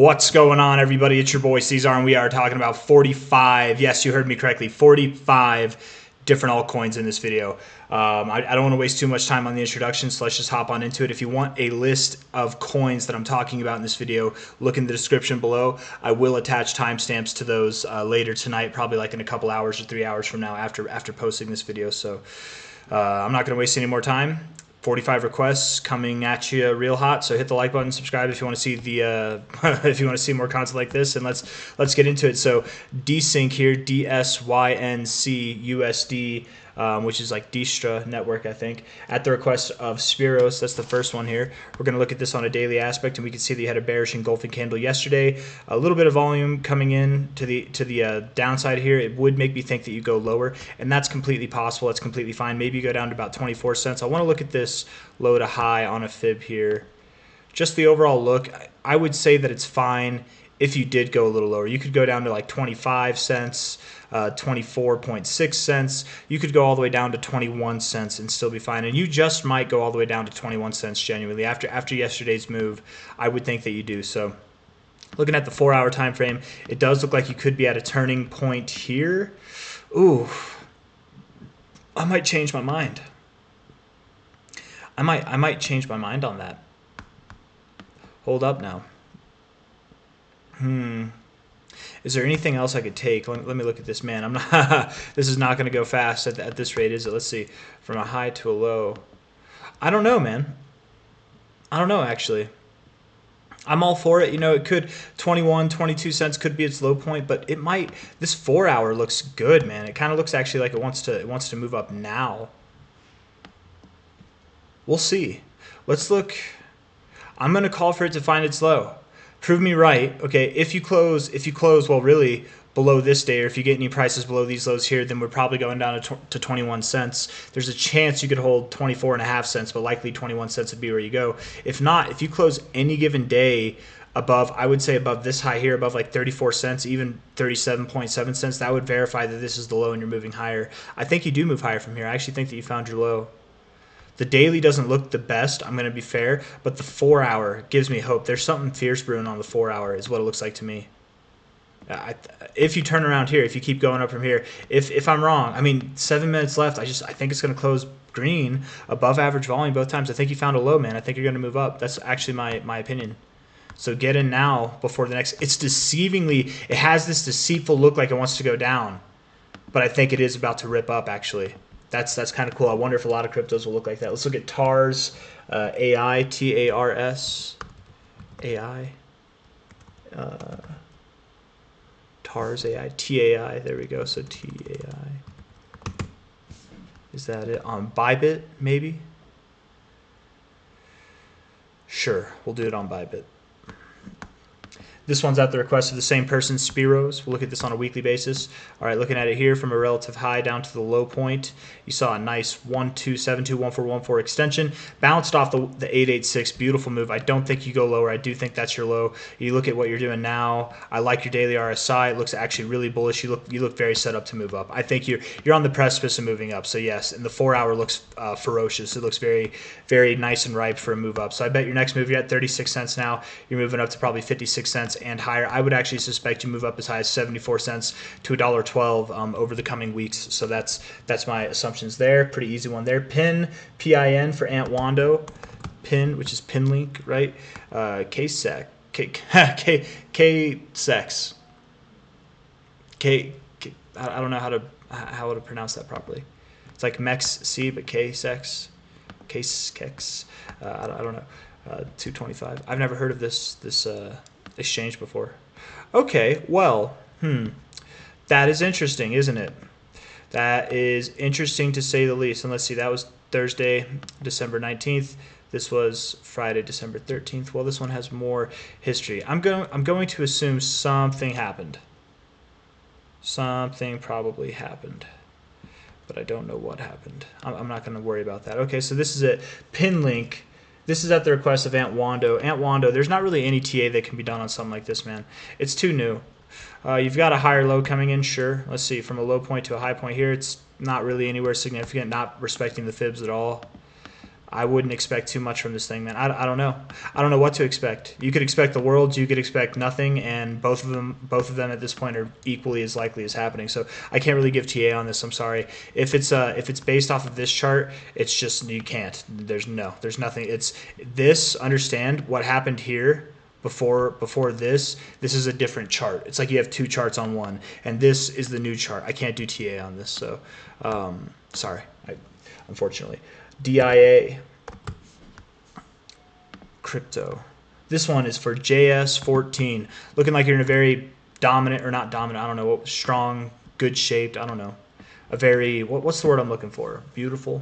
What's going on, everybody? It's your boy C-Zar, and we are talking about 45, yes, you heard me correctly, 45 different altcoins in this video. I don't want to waste too much time on the introduction, so let's just hop on into it. If you want a list of coins that I'm talking about in this video, look in the description below. I will attach timestamps to those later tonight, probably like in a couple hours or 3 hours from now after posting this video. So I'm not going to waste any more time. 45 requests coming at you real hot, so hit the like button, subscribe if you want to see the if you want to see more content like this, and let's get into it. So DSYNC here, DSYNC USD, which is like Distra network, I think, at the request of Spiros. That's the first one here. We're going to look at this on a daily aspect, and we can see that you had a bearish engulfing candle yesterday. A little bit of volume coming in to the downside here. It would make me think that you go lower, and that's completely possible. That's completely fine. Maybe you go down to about 24 cents. I want to look at this low to high on a fib here. Just the overall look, I would say that it's fine if you did go a little lower. You could go down to like 25 cents, 24.6 cents. You could go all the way down to 21 cents and still be fine. And you just might go all the way down to 21 cents genuinely. After yesterday's move, I would think that you do. So looking at the 4-hour time frame, it does look like you could be at a turning point here. Ooh, I might change my mind. I might change my mind on that. Hold up now. Is there anything else I could take? Let me look at this, man. I'm not. This is not going to go fast at this rate, is it? Let's see. From a high to a low. I don't know, man. I don't know, actually. I'm all for it. You know, it could 21, 22 cents could be its low point, but it might. This 4-hour looks good, man. It kind of looks actually like it wants to move up now. We'll see. Let's look. I'm going to call for it to find its low. Prove me right. Okay, if you close, well, really below this day, or if you get any prices below these lows here, then we're probably going down to 21 cents. There's a chance you could hold 24.5 cents, but likely 21 cents would be where you go. If not, if you close any given day above, I would say above this high here, above like 34 cents, even 37.7 cents, that would verify that this is the low and you're moving higher. I think you do move higher from here. I actually think that you found your low. The daily doesn't look the best, I'm going to be fair, but the 4-hour gives me hope. There's something fierce brewing on the 4-hour is what it looks like to me. If you turn around here, if you keep going up from here, if I'm wrong, I mean, 7 minutes left, I think it's going to close green, above average volume both times. I think you found a low, man. I think you're going to move up. That's actually my opinion. So get in now before the next. It has this deceitful look like it wants to go down, but I think it is about to rip up, actually. That's kind of cool. I wonder if a lot of cryptos will look like that. Let's look at TARS, AI, TARS, AI, TARS, AI, TAI. There we go. So TAI. Is that it? On Bybit, maybe? Sure, we'll do it on Bybit. This one's at the request of the same person, Spiros. We'll look at this on a weekly basis. All right, looking at it here from a relative high down to the low point. You saw a nice 1272, 1414 extension. Bounced off the 886. Beautiful move. I don't think you go lower. I do think that's your low. You look at what you're doing now. I like your daily RSI. It looks actually really bullish. You look very set up to move up. I think you're on the precipice of moving up. So yes, and the 4-hour looks ferocious. It looks very, very nice and ripe for a move up. So I bet your next move, you're at 36 cents now. You're moving up to probably 56 cents and higher. I would actually suspect you move up as high as 74 cents to $1.12 over the coming weeks. So that's my assumptions there. Pretty easy one there. PIN, PIN for Ant Wando. PIN, which is pin link, right? KSEC. KSEX. I don't know how to pronounce that properly. It's like MEX-C, but KSEX. KSEX. I don't know. 225. I've never heard of this exchange before. Okay, well, that is interesting, isn't it? That is interesting to say the least. And let's see, that was Thursday, December 19th. This was Friday, December 13th. Well, this one has more history. I'm going to assume something happened. Something probably happened, but I don't know what happened. I'm not going to worry about that. Okay, so this is it. Pin link. This is at the request of Ant Wando. Ant Wando, there's not really any TA that can be done on something like this, man. It's too new. You've got a higher low coming in, sure. Let's see, from a low point to a high point here, it's not really anywhere significant, not respecting the fibs at all. I wouldn't expect too much from this thing, man. I don't know. I don't know what to expect. You could expect the world, you could expect nothing, and both of them at this point are equally as likely as happening. So I can't really give TA on this. I'm sorry. If it's based off of this chart, it's just you can't. There's nothing. It's this. Understand what happened here before this. This is a different chart. It's like you have two charts on one, and this is the new chart. I can't do TA on this, so sorry. Unfortunately. DIA crypto. This one is for JS14. Looking like you're in a very dominant, or not dominant, I don't know, strong, good shaped, I don't know. A very, what's the word I'm looking for? Beautiful.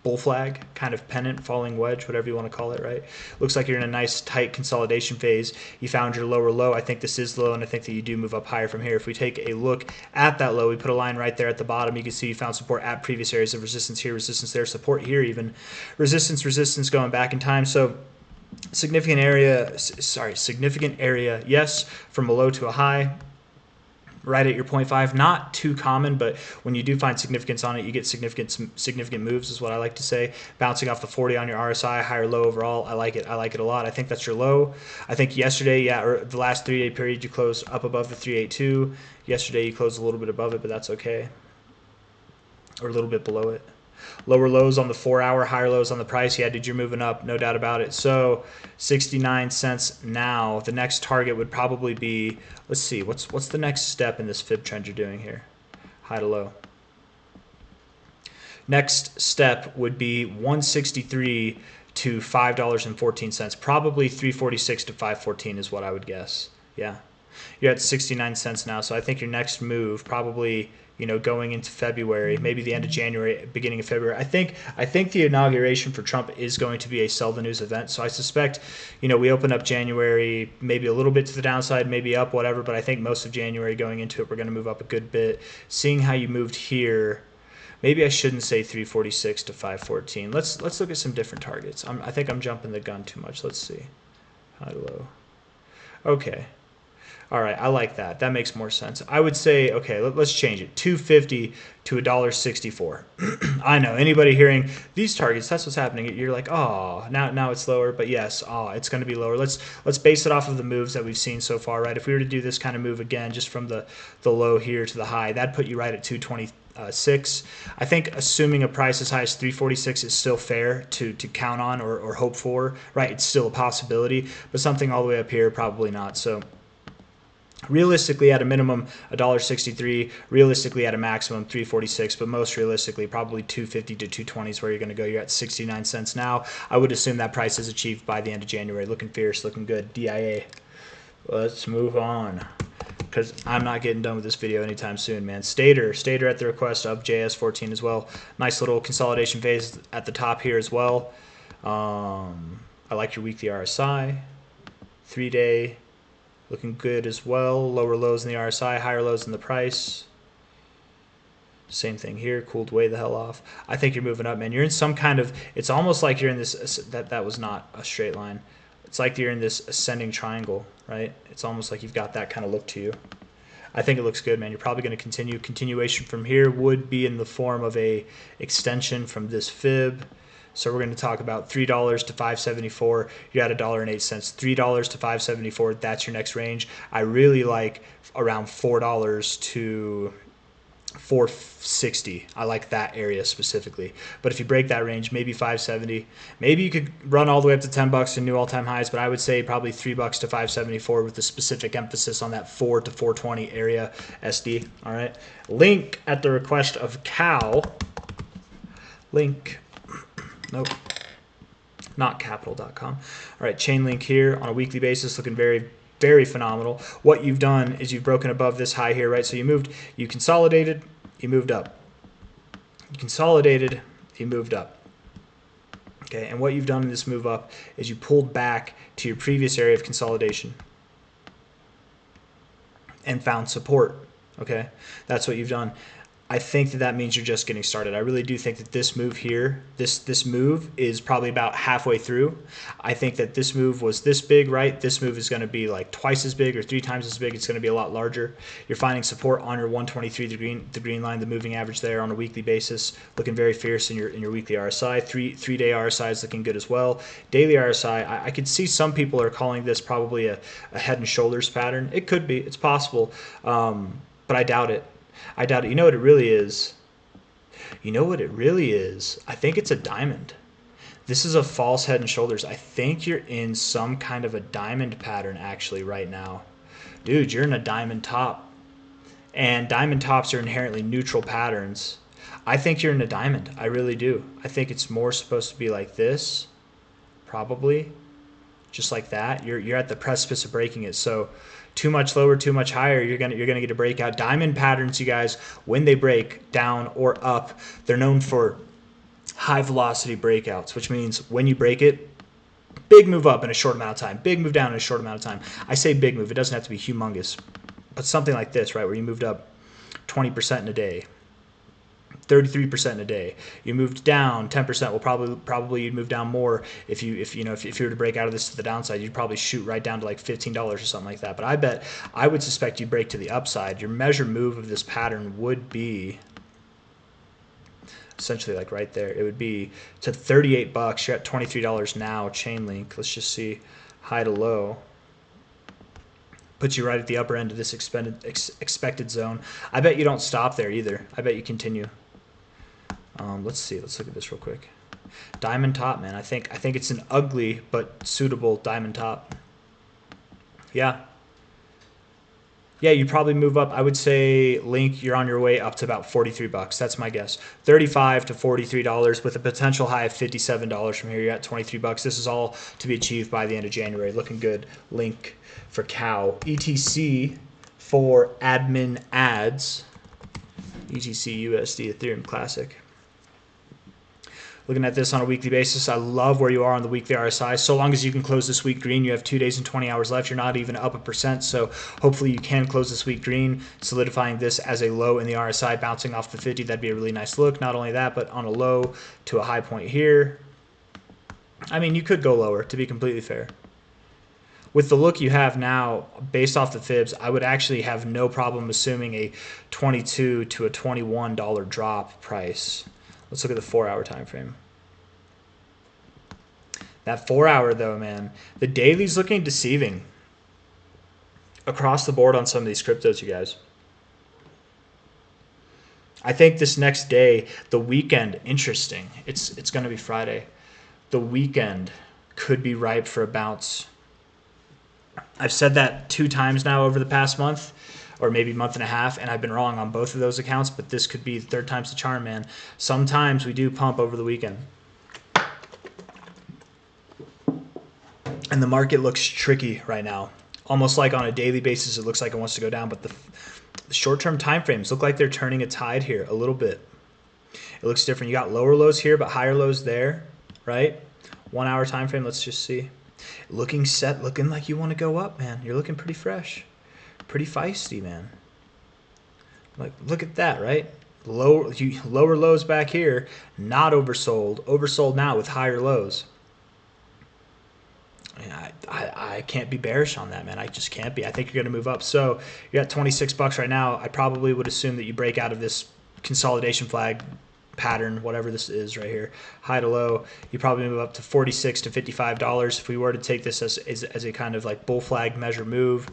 Bull flag, kind of pennant, falling wedge, whatever you want to call it, right? Looks like you're in a nice tight consolidation phase. You found your lower low. I think this is low, and I think that you do move up higher from here. If we take a look at that low, we put a line right there at the bottom. You can see you found support at previous areas of resistance here, resistance there, support here even. Resistance going back in time. So significant area, yes, from a low to a high. Right at your 0.5, not too common, but when you do find significance on it, you get significant moves, is what I like to say. Bouncing off the 40 on your RSI, higher low overall. I like it a lot. I think that's your low. I think yesterday, yeah, or the last 3-day period, you closed up above the 382. Yesterday, you closed a little bit above it, but that's okay, or a little bit below it. Lower lows on the 4-hour, higher lows on the price. Yeah, dude, you're moving up, no doubt about it. So 69 cents now. The next target would probably be, let's see, what's the next step in this fib trend you're doing here? High to low. Next step would be 163 to $5.14. Probably 346 to 514 is what I would guess. Yeah. You're at 69 cents now, so I think your next move probably, you know, going into February, maybe the end of January, beginning of February. I think the inauguration for Trump is going to be a sell the news event. So I suspect, you know, we open up January, maybe a little bit to the downside, maybe up, whatever. But I think most of January going into it, we're going to move up a good bit. Seeing how you moved here, maybe I shouldn't say 346 to 514. Let's look at some different targets. I think I'm jumping the gun too much. Let's see. High low. Okay. All right, I like that. That makes more sense. I would say, okay, let's change it. 250 to $1.64. I know, anybody hearing these targets, that's what's happening. You're like, oh, now it's lower. But yes, it's going to be lower. Let's base it off of the moves that we've seen so far, right? If we were to do this kind of move again, just from the low here to the high, that'd put you right at 226. I think assuming a price as high as 346 is still fair to count on or hope for, right? It's still a possibility, but something all the way up here, probably not. So realistically, at a minimum, $1.63. Realistically, at a maximum, 346. But most realistically, probably 250 to 220 is where you're going to go. You're at 69 cents now. I would assume that price is achieved by the end of January. Looking fierce, looking good. DIA. Let's move on, because I'm not getting done with this video anytime soon, man. Stater at the request of JS14 as well. Nice little consolidation phase at the top here as well. I like your weekly RSI. 3-day. Looking good as well. Lower lows in the RSI, higher lows in the price. Same thing here. Cooled way the hell off. I think you're moving up, man. You're in some kind of, it's almost like you're in this, that was not a straight line. It's like you're in this ascending triangle, right? It's almost like you've got that kind of look to you. I think it looks good, man. You're probably going to continue. Continuation from here would be in the form of a extension from this fib. So we're going to talk about $3 to $5.74. You're at $1.08. $3 to $5.74. That's your next range. I really like around $4 to $4.60. I like that area specifically. But if you break that range, maybe $5.70. Maybe you could run all the way up to $10 and new all-time highs. But I would say probably $3 to $5.74 with the specific emphasis on that 4 to 420 area SD. All right. Link at the request of Cal. Link. Nope, not capital.com. All right, chain link here on a weekly basis, looking very, very phenomenal. What you've done is you've broken above this high here, right? So you consolidated, you moved up. You consolidated, you moved up. Okay, and what you've done in this move up is you pulled back to your previous area of consolidation and found support. Okay, that's what you've done. I think that that means you're just getting started. I really do think that this move here, this move is probably about halfway through. I think that this move was this big, right? This move is going to be like twice as big or 3 times as big. It's going to be a lot larger. You're finding support on your 123, the green line, the moving average there on a weekly basis, looking very fierce in your weekly RSI. Three-day RSI is looking good as well. Daily RSI, I could see some people are calling this probably a head and shoulders pattern. It could be, it's possible, but I doubt it. I doubt it. You know what it really is? You know what it really is? I think it's a diamond. This is a false head and shoulders. I think you're in some kind of a diamond pattern actually right now. Dude, you're in a diamond top. And diamond tops are inherently neutral patterns. I think you're in a diamond. I really do. I think it's more supposed to be like this. Probably. Just like that. You're at the precipice of breaking it. So too much lower, too much higher, you're gonna get a breakout. Diamond patterns, you guys, when they break down or up, they're known for high velocity breakouts, which means when you break it, big move up in a short amount of time, big move down in a short amount of time. I say big move, it doesn't have to be humongous, but something like this, right, where you moved up 20% in a day, 33% in a day. You moved down 10%. Well, probably you'd move down more if you were to break out of this to the downside. You'd probably shoot right down to like $15 or something like that. But I would suspect you'd break to the upside. Your measured move of this pattern would be essentially like right there. It would be to $38. You're at $23 now. Chain link. Let's just see high to low. Puts you right at the upper end of this expected zone. I bet you don't stop there either. I bet you continue. Let's see. Let's look at this real quick. Diamond top, man. I think it's an ugly but suitable diamond top. Yeah. Yeah, you probably move up. I would say, Link, you're on your way up to about $43. That's my guess. $35 to $43 with a potential high of $57 from here. You're at $23. This is all to be achieved by the end of January. Looking good. Link for cow. ETC for admin ads. ETC USD Ethereum Classic. Looking at this on a weekly basis, I love where you are on the weekly RSI. So long as you can close this week green, you have 2 days and 20 hours left. You're not even up 1%, so hopefully you can close this week green, solidifying this as a low in the RSI, bouncing off the 50. That'd be a really nice look. Not only that, but on a low to a high point here. I mean, you could go lower, to be completely fair. With the look you have now, based off the fibs, I would actually have no problem assuming a $22 to a $21 drop price. Let's look at the 4-hour time frame. That 4-hour though, man, the daily's looking deceiving across the board on some of these cryptos, you guys. I think this next day, the weekend, interesting. It's going to be Friday. The weekend could be ripe for a bounce. I've said that 2 times now over the past month, or maybe month and a half, and I've been wrong on both of those accounts, but this could be the 3rd time's the charm, man. Sometimes we do pump over the weekend. And the market looks tricky right now. Almost like on a daily basis, it looks like it wants to go down, but the short-term time frames look like they're turning a tide here a little bit. It looks different. You got lower lows here, but higher lows there, right? 1-hour time frame, let's just see. Looking set, looking like you want to go up, man. You're looking pretty fresh. Pretty feisty, man. Like, look at that, right? Lower lows back here, not oversold. Oversold now with higher lows. I can't be bearish on that, man. I just can't be. I think you're going to move up. So you're at $26 right now. I probably would assume that you break out of this consolidation flag pattern, whatever this is right here, high to low. You probably move up to $46 to $55. If we were to take this as a kind of like bull flag measure move,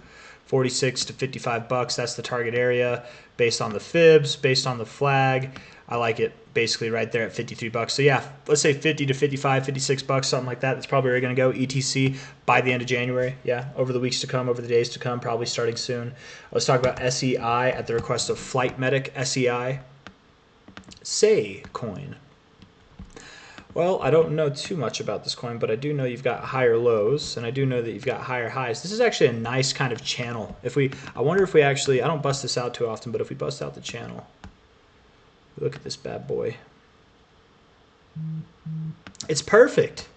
$46 to $55, that's the target area based on the fibs, based on the flag. I like it basically right there at $53. So yeah, let's say 50 to 55, $56, something like that. That's probably where you're going to go. ETC by the end of January. Yeah, over the weeks to come, over the days to come, probably starting soon. Let's talk about SEI at the request of Flight Medic. SEI. Say coin. Well, I don't know too much about this coin, but I do know you've got higher lows, and I do know that you've got higher highs. This is actually a nice kind of channel. I wonder if we actually, I don't bust this out too often, but if we bust out the channel, look at this bad boy. It's perfect.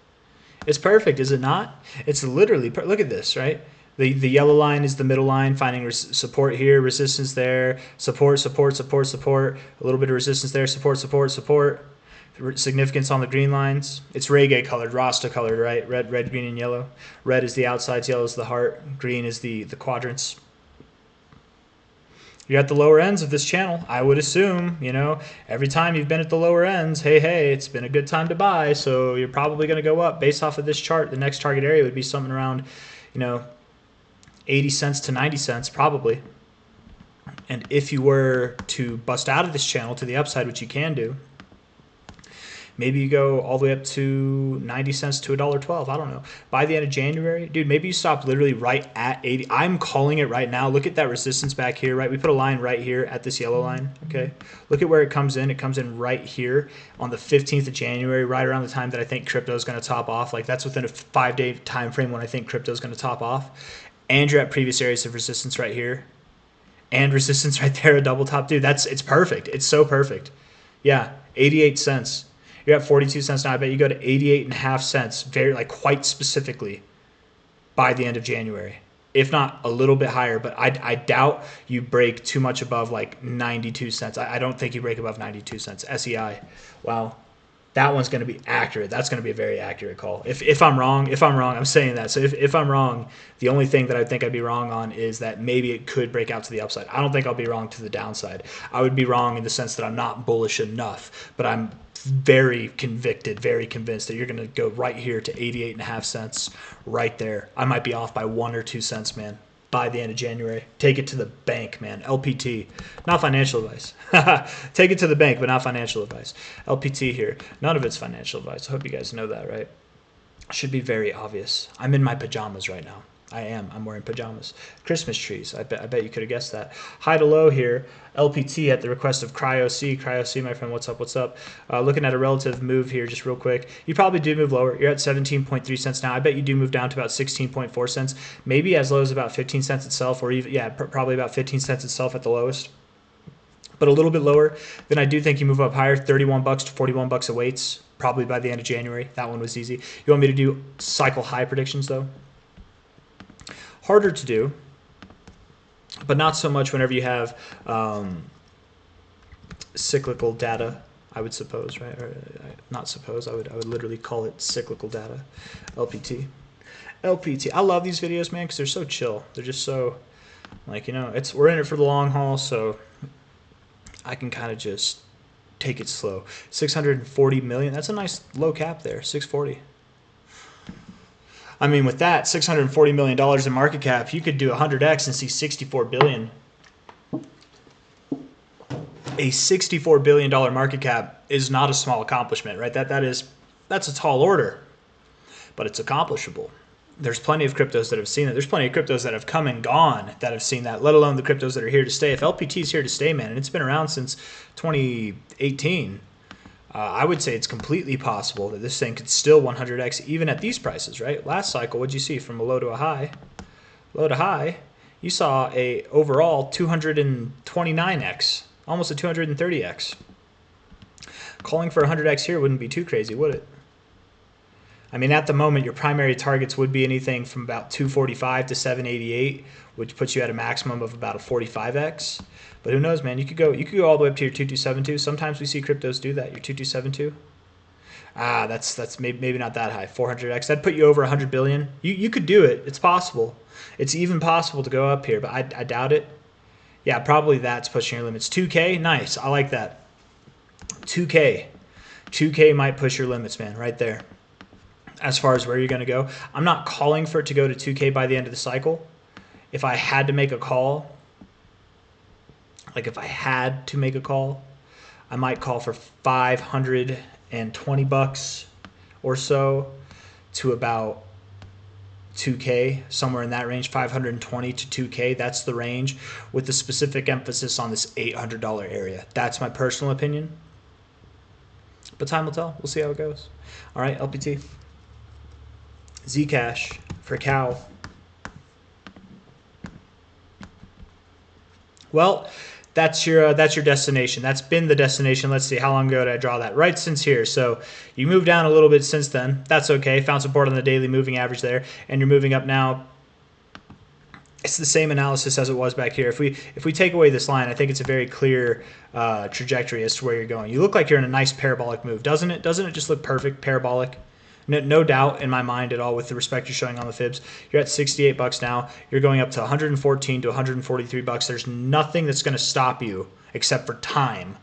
It's perfect, is it not? It's literally, look at this, right? The yellow line is the middle line, finding support here, resistance there, support, support, support, support, a little bit of resistance there, support, support, support, significance on the green lines. It's reggae colored, Rasta colored, right? Red, red, green, and yellow. Red is the outsides, yellow is the heart, green is the quadrants. You're at the lower ends of this channel. I would assume, you know, every time you've been at the lower ends, hey, it's been a good time to buy, so you're probably going to go up. Based off of this chart, the next target area would be something around, you know, 80 cents to 90 cents probably. And if you were to bust out of this channel to the upside, which you can do, maybe you go all the way up to 90 cents to $1.12. I don't know. By the end of January, dude, maybe you stop literally right at 80. I'm calling it right now. Look at that resistance back here, right? We put a line right here at this yellow line, okay? Look at where it comes in. It comes in right here on the 15th of January, right around the time that I think crypto is going to top off. Like, that's within a 5-day time frame when I think crypto is going to top off. And you're at previous areas of resistance right here. And resistance right there, a double top. Dude, it's perfect. It's so perfect. Yeah, 88 cents. You're at 42 cents now. I bet you go to 88.5 cents, very, like, quite specifically by the end of January. If not a little bit higher, but I doubt you break too much above like 92 cents. I don't think you break above 92 cents. SEI. Wow. That one's going to be accurate. That's going to be a very accurate call. If I'm wrong, I'm saying that. So if I'm wrong, the only thing that I think I'd be wrong on is that maybe it could break out to the upside. I don't think I'll be wrong to the downside. I would be wrong in the sense that I'm not bullish enough, but I'm very convicted, very convinced that you're going to go right here to 88.5 cents right there. I might be off by 1 or 2 cents, man. By the end of January. Take it to the bank, man. LPT. Not financial advice. Take it to the bank, but not financial advice. LPT here. None of it's financial advice. I hope you guys know that, right? Should be very obvious. I'm in my pajamas right now. I am. I'm wearing pajamas. Christmas trees. I bet you could have guessed that. High to low here. LPT at the request of CryoC. CryoC, my friend, what's up? What's up? Looking at a relative move here just real quick. You probably do move lower. You're at 17.3 cents now. I bet you do move down to about 16.4 cents. Maybe as low as about 15 cents itself, or even, yeah, probably about 15 cents itself at the lowest. But a little bit lower. Then I do think you move up higher, 31 bucks to 41 bucks a weights, probably by the end of January. That one was easy. You want me to do cycle high predictions, though? Harder to do, but not so much whenever you have cyclical data, I would suppose, right? Or, not suppose, I would literally call it cyclical data. LPT. LPT. I love these videos, man, because they're so chill. They're just so, like, you know, we're in it for the long haul, so I can kind of just take it slow. 640 million. That's a nice low cap there. 640. I mean, with that $640 million in market cap, you could do 100x and see 64 billion. A $64 billion market cap is not a small accomplishment, right? That's a tall order, but it's accomplishable. There's plenty of cryptos that have seen it. There's plenty of cryptos that have come and gone that have seen that, let alone the cryptos that are here to stay. If LPT is here to stay, man, and it's been around since 2018, I would say it's completely possible that this thing could still 100x even at these prices, right? Last cycle, what'd you see from a low to a high? Low to high, you saw a overall 229x, almost a 230x. Calling for 100x here wouldn't be too crazy, would it? I mean, at the moment, your primary targets would be anything from about 245 to 788, which puts you at a maximum of about a 45x. But who knows, man? You could go all the way up to your 2272. Sometimes we see cryptos do that. Your 2272. That's maybe not that high. 400x. That'd put you over 100 billion. You could do it. It's possible. It's even possible to go up here, but I doubt it. Yeah, probably that's pushing your limits. 2K, nice. I like that. 2K might push your limits, man. Right there. As far as where you're going to go, I'm not calling for it to go to 2K by the end of the cycle. If I had to make a call. Like if I had to make a call, I might call for 520 bucks or so to about 2K, somewhere in that range, 520 to 2K. That's the range with the specific emphasis on this $800 area. That's my personal opinion. But time will tell. We'll see how it goes. All right, LPT. Zcash for cow. Well, that's your destination. That's been the destination. Let's see, how long ago did I draw that? Right since here. So you moved down a little bit since then. That's okay. Found support on the daily moving average there, and you're moving up now it's the same analysis as it was back here. If we take away this line, I think it's a very clear trajectory as to where you're going. You look like you're in a nice parabolic move, doesn't it? Doesn't it just look perfect, parabolic? No doubt in my mind at all with the respect you're showing on the fibs. You're at 68 bucks now. You're going up to 114 to 143 bucks. There's nothing that's going to stop you except for time.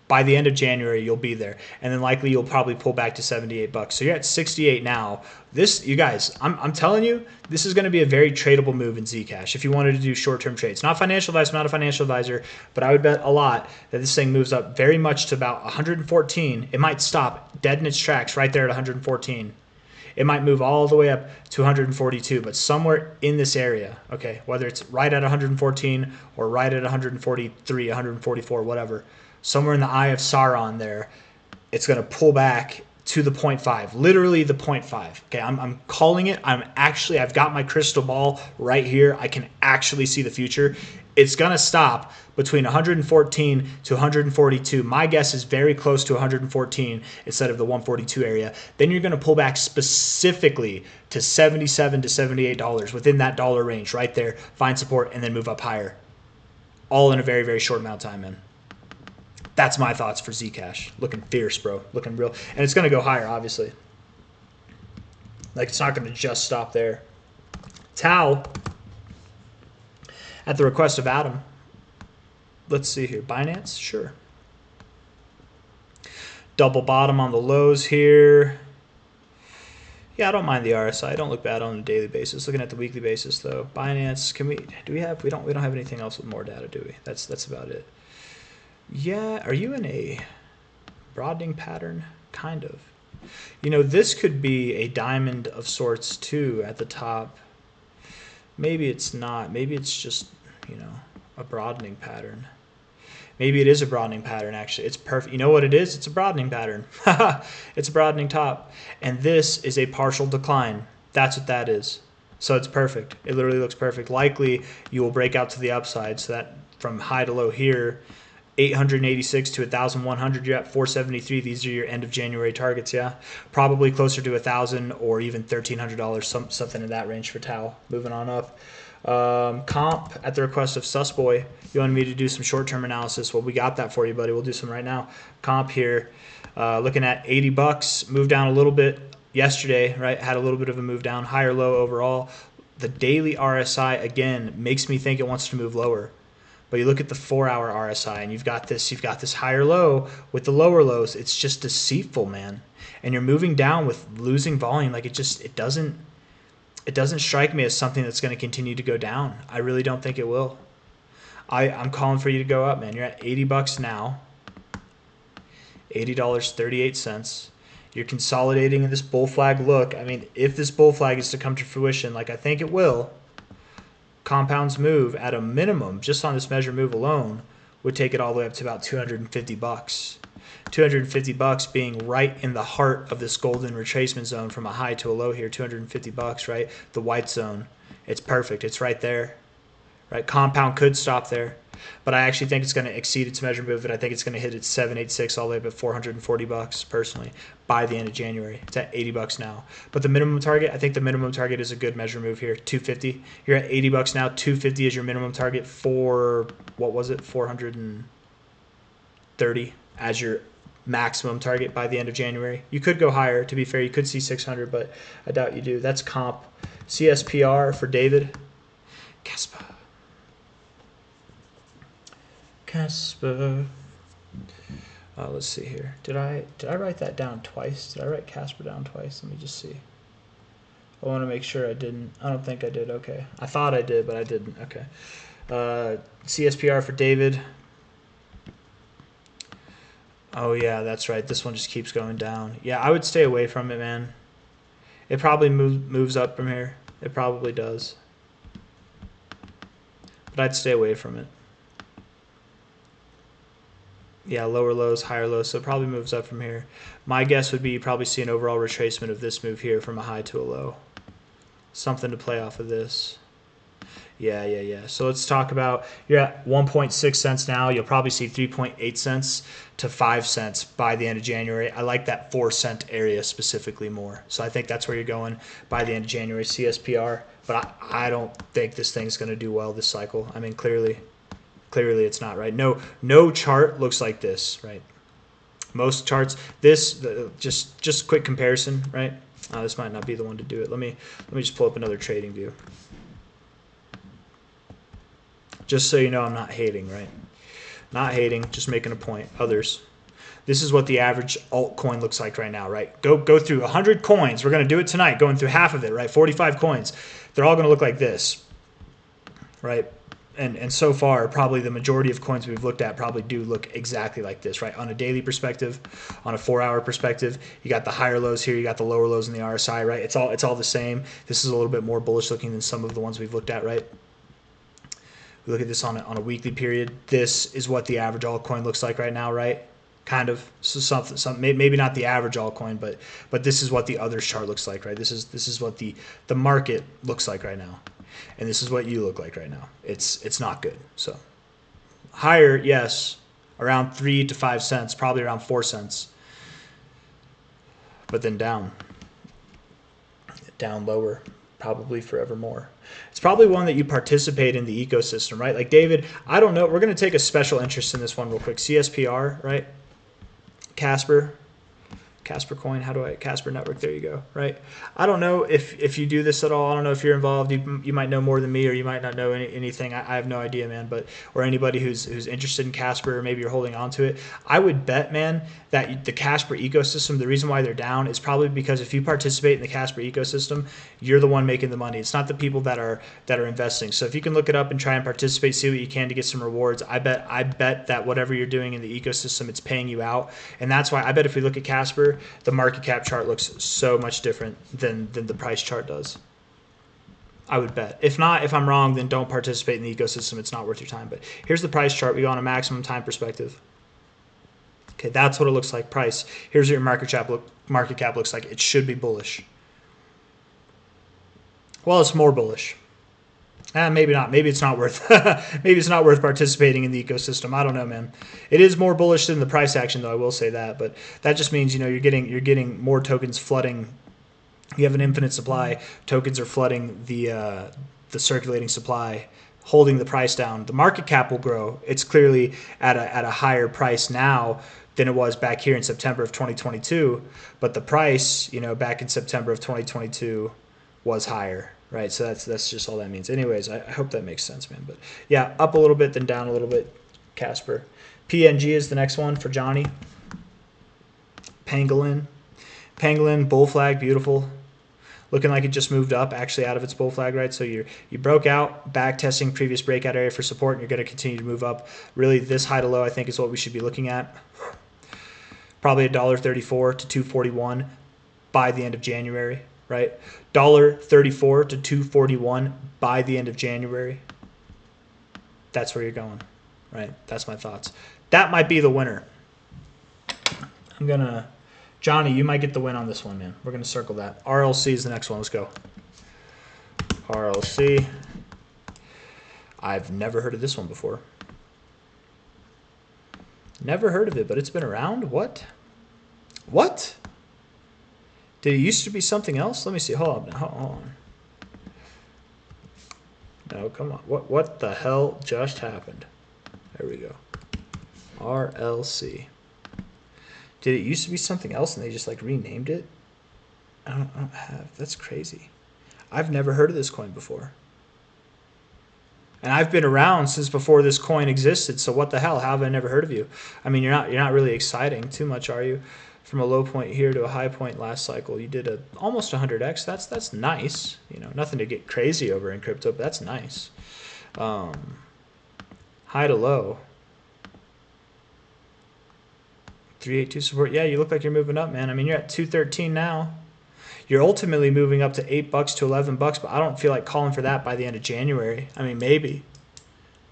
By the end of January, you'll be there. And then likely you'll probably pull back to 78 bucks. So you're at 68 now. This, you guys, I'm telling you, this is going to be a very tradable move in Zcash if you wanted to do short-term trades. Not financial advice, I'm not a financial advisor, but I would bet a lot that this thing moves up very much to about 114. It might stop dead in its tracks right there at 114. It might move all the way up to 142, but somewhere in this area, okay, whether it's right at 114 or right at 143, 144, whatever, somewhere in the eye of Sauron there, it's going to pull back to the 0.5, literally the 0.5. Okay, I'm calling it. I've got my crystal ball right here. I can actually see the future. It's going to stop between 114 to 142. My guess is very close to 114 instead of the 142 area. Then you're going to pull back specifically to $77 to $78 within that dollar range right there, find support, and then move up higher. All in a very, very short amount of time, man. That's my thoughts for Zcash. Looking fierce, bro. Looking real. And it's going to go higher, obviously. Like, it's not going to just stop there. Tau, at the request of Adam. Let's see here. Binance? Sure. Double bottom on the lows here. Yeah, I don't mind the RSI. I don't look bad on a daily basis. Looking at the weekly basis, though. Binance, we don't have anything else with more data, do we? That's about it. Yeah, are you in a broadening pattern? Kind of. You know, this could be a diamond of sorts too at the top. Maybe it's not. Maybe it's just, you know, a broadening pattern. Maybe it is a broadening pattern, actually. It's perfect. You know what it is? It's a broadening pattern. It's a broadening top. And this is a partial decline. That's what that is. So it's perfect. It literally looks perfect. Likely you will break out to the upside. So that from high to low here, 886 to 1,100, you're at 473. These are your end of January targets, yeah? Probably closer to 1,000 or even $1,300, something in that range for Tau. Moving on up. Comp, at the request of Susboy, you wanted me to do some short-term analysis. Well, we got that for you, buddy. We'll do some right now. Comp here, looking at 80 bucks, moved down a little bit yesterday, right? Had a little bit of a move down, higher low overall. The daily RSI, again, makes me think it wants to move lower. But you look at the 4-hour RSI and you've got this higher low with the lower lows. It's just deceitful, man. And you're moving down with losing volume. Like it doesn't strike me as something that's going to continue to go down. I really don't think it will. I'm calling for you to go up, man. You're at 80 bucks now. $80.38. You're consolidating in this bull flag look. I mean, if this bull flag is to come to fruition, like I think it will, compounds move at a minimum, just on this measure move alone, would take it all the way up to about 250 bucks. 250 bucks being right in the heart of this golden retracement zone from a high to a low here. 250 bucks, right? The white zone. It's perfect. It's right there. Right? Compound could stop there, but I actually think it's going to exceed its measure move, and I think it's going to hit its 786 all the way up at 440 bucks personally by the end of January. It's at 80 bucks now. But the minimum target, I think the minimum target is a good measure move here, 250. You're at 80 bucks now. 250 is your minimum target for, what was it, 430 as your maximum target by the end of January. You could go higher, to be fair. You could see 600, but I doubt you do. That's comp. CSPR for David. Casper. Let's see here. Did I write that down twice? Did I write Casper down twice? Let me just see. I want to make sure I didn't. I don't think I did. Okay. I thought I did, but I didn't. Okay. CSPR for David. Oh, yeah, that's right. This one just keeps going down. Yeah, I would stay away from it, man. It probably moves up from here. It probably does. But I'd stay away from it. Yeah, lower lows, higher lows, so it probably moves up from here. My guess would be you probably see an overall retracement of this move here from a high to a low. Something to play off of this. Yeah. So let's talk about, you're at 1.6 cents now. You'll probably see 3.8 cents to 5 cents by the end of January. I like that 4 cent area specifically more. So I think that's where you're going by the end of January, CSPR. But I don't think this thing's going to do well this cycle. I mean, clearly it's not, right? No chart looks like this, right? Most charts, just quick comparison, right? This might not be the one to do it. Let me just pull up another trading view. Just so you know, I'm not hating, right? Not hating, just making a point. Others. This is what the average altcoin looks like right now, right? Go through 100 coins. We're going to do it tonight, going through half of it, right? 45 coins. They're all going to look like this, right? And so far, probably the majority of coins we've looked at probably do look exactly like this, right? On a daily perspective, on a 4-hour perspective, you got the higher lows here, you got the lower lows in the RSI, right? It's all the same. This is a little bit more bullish looking than some of the ones we've looked at, right? We look at this on a weekly period. This is what the average altcoin looks like right now, right? Kind of. So something maybe not the average altcoin, but this is what the others chart looks like, right? This is what the market looks like right now. And this is what you look like right now. It's not good. So higher, yes, around 3 to 5 cents, probably around 4 cents. But then down lower, probably forevermore. It's probably one that you participate in the ecosystem, right? Like David, I don't know. We're going to take a special interest in this one real quick. CSPR, right? Casper coin, Casper network, there you go, right? I don't know if you do this at all. I don't know if you're involved. You might know more than me, or you might not know anything. I have no idea, man. But or anybody who's interested in Casper, or maybe you're holding on to it. I would bet, man, that the Casper ecosystem, the reason why they're down is probably because if you participate in the Casper ecosystem, you're the one making the money. It's not the people that are investing. So if you can look it up and try and participate, see what you can to get some rewards, I bet that whatever you're doing in the ecosystem, it's paying you out. And that's why I bet if we look at Casper, the market cap chart looks so much different than the price chart does. I would bet. If not, if I'm wrong, then don't participate in the ecosystem. It's not worth your time. But here's the price chart. We go on a maximum time perspective. Okay, that's what it looks like. Price. Here's what your market cap looks like. It should be bullish. Well, it's more bullish. Maybe not. Maybe it's not worth. Maybe it's not worth participating in the ecosystem. I don't know, man. It is more bullish than the price action, though. I will say that, but that just means you're getting more tokens flooding. You have an infinite supply. Tokens are flooding the circulating supply, holding the price down. The market cap will grow. It's clearly at a higher price now than it was back here in September of 2022. But the price, back in September of 2022 was higher. Right, so that's just all that means. Anyways, I hope that makes sense, man. But yeah, up a little bit, then down a little bit. Casper. PNG is the next one for Johnny. Pangolin, bull flag, beautiful. Looking like it just moved up, actually out of its bull flag, right? So you broke out, back testing previous breakout area for support, and you're going to continue to move up. Really, this high to low, I think, is what we should be looking at. Probably $1.34 to $2.41 by the end of January. Right, $1.34 to $2.41 by the end of January. That's where you're going, right? That's my thoughts. That might be the winner. Johnny, you might get the win on this one, man. We're gonna circle that. RLC is the next one. Let's go. RLC. I've never heard of this one before. Never heard of it, but it's been around. What? Did it used to be something else? Let me see. Hold on. No, come on. What the hell just happened? There we go. RLC. Did it used to be something else and they just renamed it? I don't have. That's crazy. I've never heard of this coin before. And I've been around since before this coin existed. So what the hell? How have I never heard of you? I mean, you're not really exciting too much, are you? From a low point here to a high point last cycle, you did almost 100x. That's nice. Nothing to get crazy over in crypto, but that's nice. High to low. 382 support. Yeah, you look like you're moving up, man. I mean, you're at 213 now. You're ultimately moving up to $8 to $11, but I don't feel like calling for that by the end of January. I mean, maybe.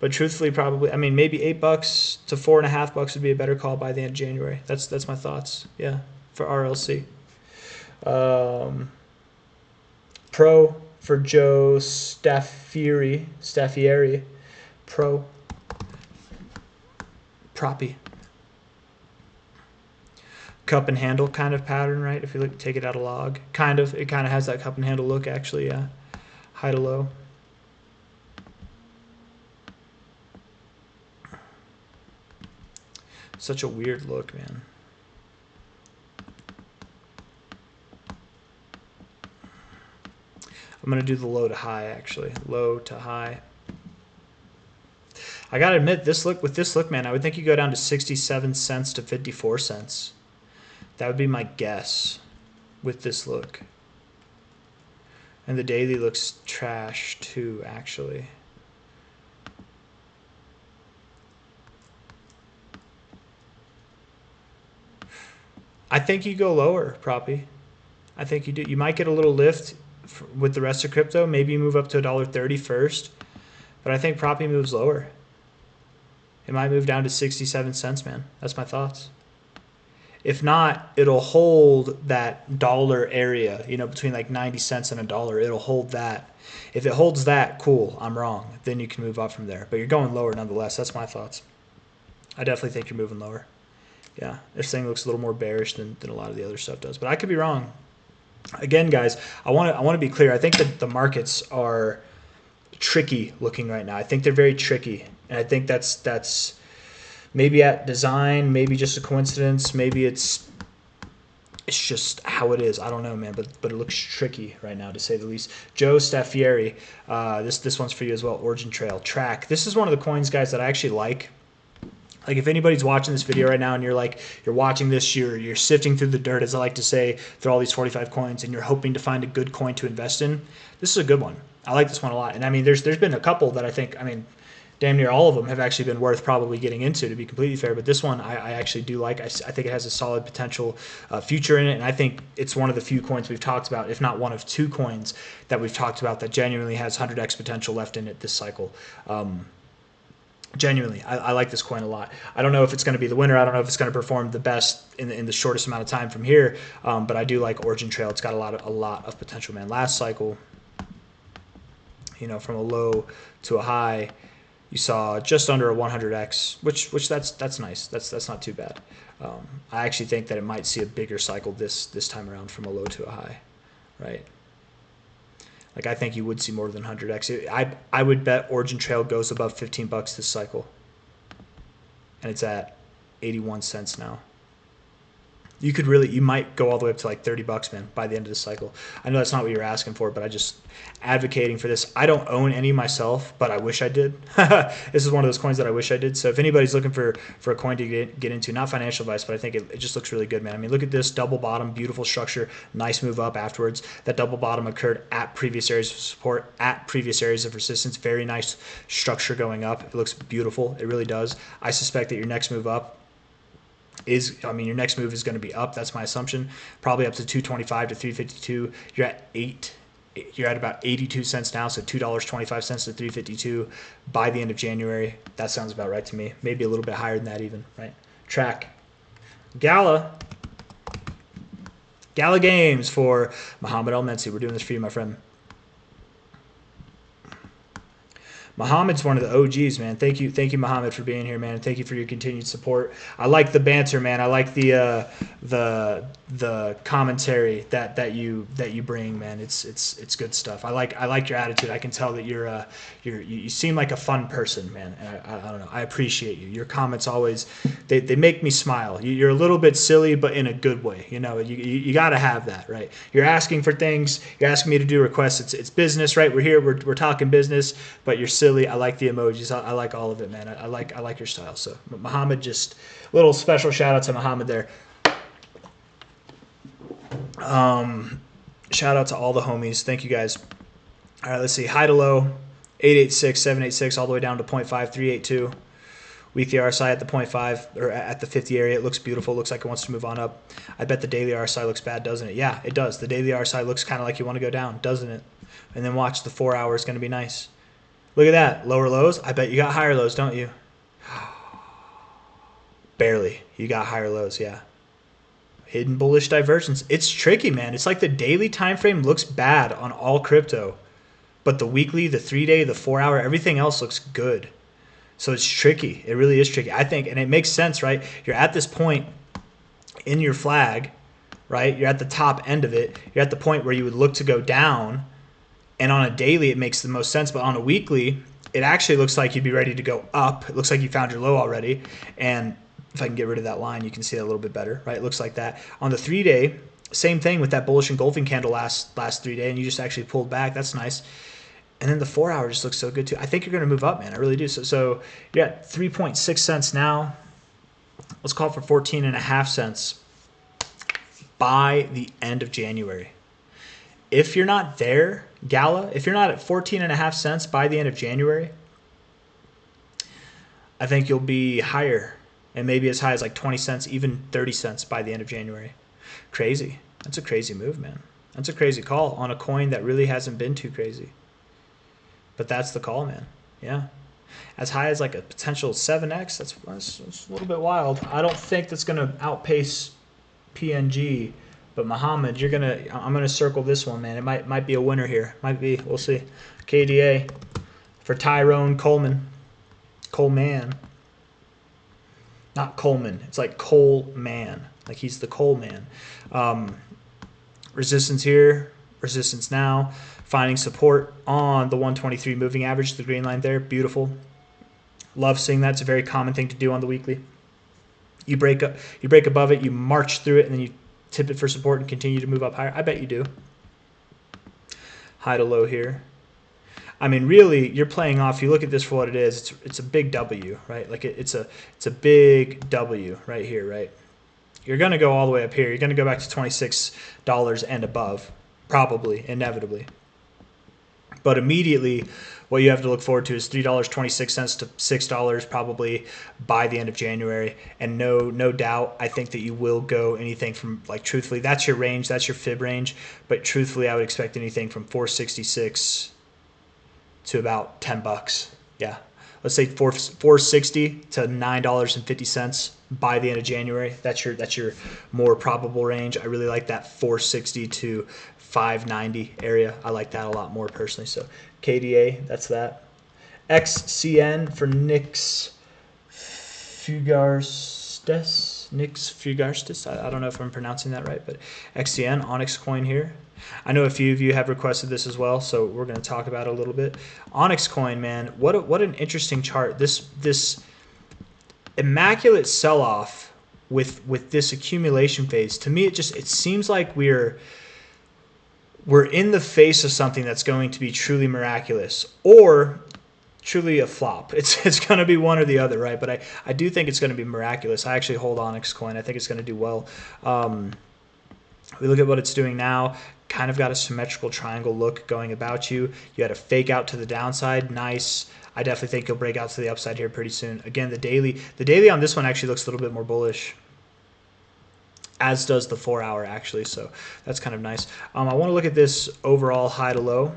But truthfully, probably, maybe $8 to $4.50 would be a better call by the end of January. That's my thoughts. Yeah, for RLC. Pro for Joe Staffieri, Proppy. Cup and handle kind of pattern, right? If you look, take it out of log, it kind of has that cup and handle look actually, yeah. High to low. Such a weird look, man. I'm gonna do the low to high actually, low to high. I gotta admit, with this look, man, I would think you go down to 67 cents to 54 cents. That would be my guess with this look. And the daily looks trash too, actually. I think you go lower, Proppy. I think you do. You might get a little lift with the rest of crypto. Maybe you move up to $1.30 first. But I think Proppy moves lower. It might move down to 67 cents, man. That's my thoughts. If not, it'll hold that dollar area, you know, between like 90 cents and a dollar. It'll hold that. If it holds that, cool, I'm wrong. Then you can move up from there. But you're going lower nonetheless. That's my thoughts. I definitely think you're moving lower. Yeah, this thing looks a little more bearish than a lot of the other stuff does. But I could be wrong. Again, guys, I want to be clear. I think that the markets are tricky looking right now. I think they're very tricky. And I think that's maybe at design, maybe just a coincidence, maybe it's just how it is. I don't know, man, but it looks tricky right now, to say the least. Joe Staffieri, this one's for you as well. Origin Trail, TRAC. This is one of the coins, guys, that I actually like. Like, if anybody's watching this video right now and you're watching this, you're sifting through the dirt, as I like to say, through all these 45 coins, and you're hoping to find a good coin to invest in, this is a good one. I like this one a lot. And I mean, there's been a couple that I think, I mean, damn near all of them have actually been worth probably getting into, to be completely fair. But this one I actually do like. I think it has a solid potential future in it. And I think it's one of the few coins we've talked about, if not one of two coins that we've talked about that genuinely has 100x potential left in it this cycle. Genuinely, I like this coin a lot. I don't know if it's going to be the winner. I don't know if it's going to perform the best in the shortest amount of time from here. But I do like Origin Trail. It's got a lot of potential, man. Last cycle, you know, from a low to a high, you saw just under a 100x, which that's nice. That's not too bad. I actually think that it might see a bigger cycle this time around, from a low to a high, right? Like, I think you would see more than 100x. I would bet Origin Trail goes above 15 bucks this cycle, and it's at 81 cents now. You might go all the way up to like 30 bucks, man, by the end of the cycle. I know that's not what you're asking for, but I just advocating for this. I don't own any myself, but I wish I did. This is one of those coins that I wish I did. So if anybody's looking for a coin to get into, not financial advice, but I think it just looks really good, man. I mean, look at this double bottom, beautiful structure, nice move up afterwards. That double bottom occurred at previous areas of support, at previous areas of resistance. Very nice structure going up. It looks beautiful. It really does. I suspect that your next move up your next move is going to be up. That's my assumption. Probably up to 225 to 352. You're at about 82 cents now, so $2.25 to 352 by the end of January. That sounds about right to me. Maybe a little bit higher than that even, right? TRAC. GALA Games for Muhammad El-Mensi. We're doing this for you, my friend. Muhammad's one of the OGs, man. Thank you, Muhammad, for being here, man. And thank you for your continued support. I like the banter, man. I like the commentary that you bring, man. It's good stuff. I like your attitude. I can tell that you seem like a fun person, man. And I don't know. I appreciate you. Your comments always they make me smile. You're a little bit silly, but in a good way. You know, you got to have that, right? You're asking for things. You're asking me to do requests. It's business, right? We're here. We're talking business, but you're silly. I like the emojis. I like all of it, man. I like your style. So Muhammad, just a little special shout out to Muhammad there. Shout out to all the homies. Thank you guys. All right, let's see. High to low, 886, 786, all the way down to 0.5382. Weekly RSI at the 0.5 or at the 50 area. It looks beautiful. Looks like it wants to move on up. I bet the daily RSI looks bad, doesn't it? Yeah, it does. The daily RSI looks kind of like you want to go down, doesn't it? And then watch the 4 hour is going to be nice. Look at that. Lower lows. I bet you got higher lows, don't you? Barely. You got higher lows, yeah. Hidden bullish divergence. It's tricky, man. It's like the daily time frame looks bad on all crypto. But the weekly, the 3-day, the 4-hour, everything else looks good. So it's tricky. It really is tricky. I think, and it makes sense, right? You're at this point in your flag, right? You're at the top end of it. You're at the point where you would look to go down. And on a daily, it makes the most sense. But on a weekly, it actually looks like you'd be ready to go up. It looks like you found your low already. And if I can get rid of that line, you can see that a little bit better, right? It looks like that. On the 3-day, same thing with that bullish engulfing candle last 3-day, and you just actually pulled back. That's nice. And then the 4-hour just looks so good too. I think you're going to move up, man. I really do. So you're at 3.6 cents now. Let's call it for 14.5 cents by the end of January. If you're not there, GALA, if you're not at 14.5 cents by the end of January, I think you'll be higher, and maybe as high as like 20 cents, even 30 cents by the end of January. Crazy. That's a crazy move, man. That's a crazy call on a coin that really hasn't been too crazy. But that's the call, man. Yeah. As high as like a potential 7x, that's a little bit wild. I don't think that's going to outpace PNG. But Muhammad, I'm gonna circle this one, man. It might be a winner here. Might be. We'll see. KDA for Tyrone Coleman. Not Coleman. It's like Coleman. Like he's the Coleman. Resistance here. Resistance now. Finding support on the 123 moving average, the green line there. Beautiful. Love seeing that. It's a very common thing to do on the weekly. You break above it, you march through it, and then you tip it for support and continue to move up higher. I bet you do. High to low here. I mean, really, you're playing off. You look at this for what it is. It's a big W, right? Like it's a big W right here, right? You're going to go all the way up here. You're going to go back to $26 and above, probably, inevitably. But immediately, what you have to look forward to is $3.26 to $6 probably by the end of January. And no doubt, I think that you will go anything from, like, truthfully, that's your range, that's your fib range. But truthfully, I would expect anything from $4.66 to about $10. Yeah. Let's say $4.60 to $9.50 by the end of January. That's your more probable range. I really like that $4.60 to $5.90 area. I like that a lot more personally. So KDA, that's that. XCN for Nix Fugarstes. I don't know if I'm pronouncing that right, but XCN, Onyx coin here. I know a few of you have requested this as well, so we're going to talk about it a little bit. Onyx coin, man, what an interesting chart. This immaculate sell-off with this accumulation phase. To me, it seems like we're in the face of something that's going to be truly miraculous or truly a flop. It's going to be one or the other, right? But I do think it's going to be miraculous. I actually hold Onyx coin. I think it's going to do well. We look at what it's doing now. Kind of got a symmetrical triangle look going about you. You had a fake out to the downside. Nice. I definitely think you'll break out to the upside here pretty soon. Again, the daily on this one actually looks a little bit more bullish, as does the 4-hour actually. So that's kind of nice. I want to look at this overall high to low.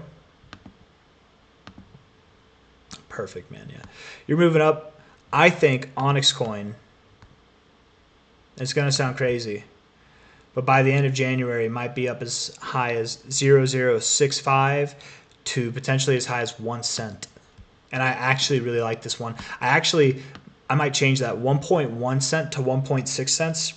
Perfect, man. Yeah, you're moving up. I think Onyx coin, it's going to sound crazy, but by the end of January, it might be up as high as 0.0065 to potentially as high as 1 cent. And I actually really like this one. I might change that. 1.1 cent to 1.6 cents.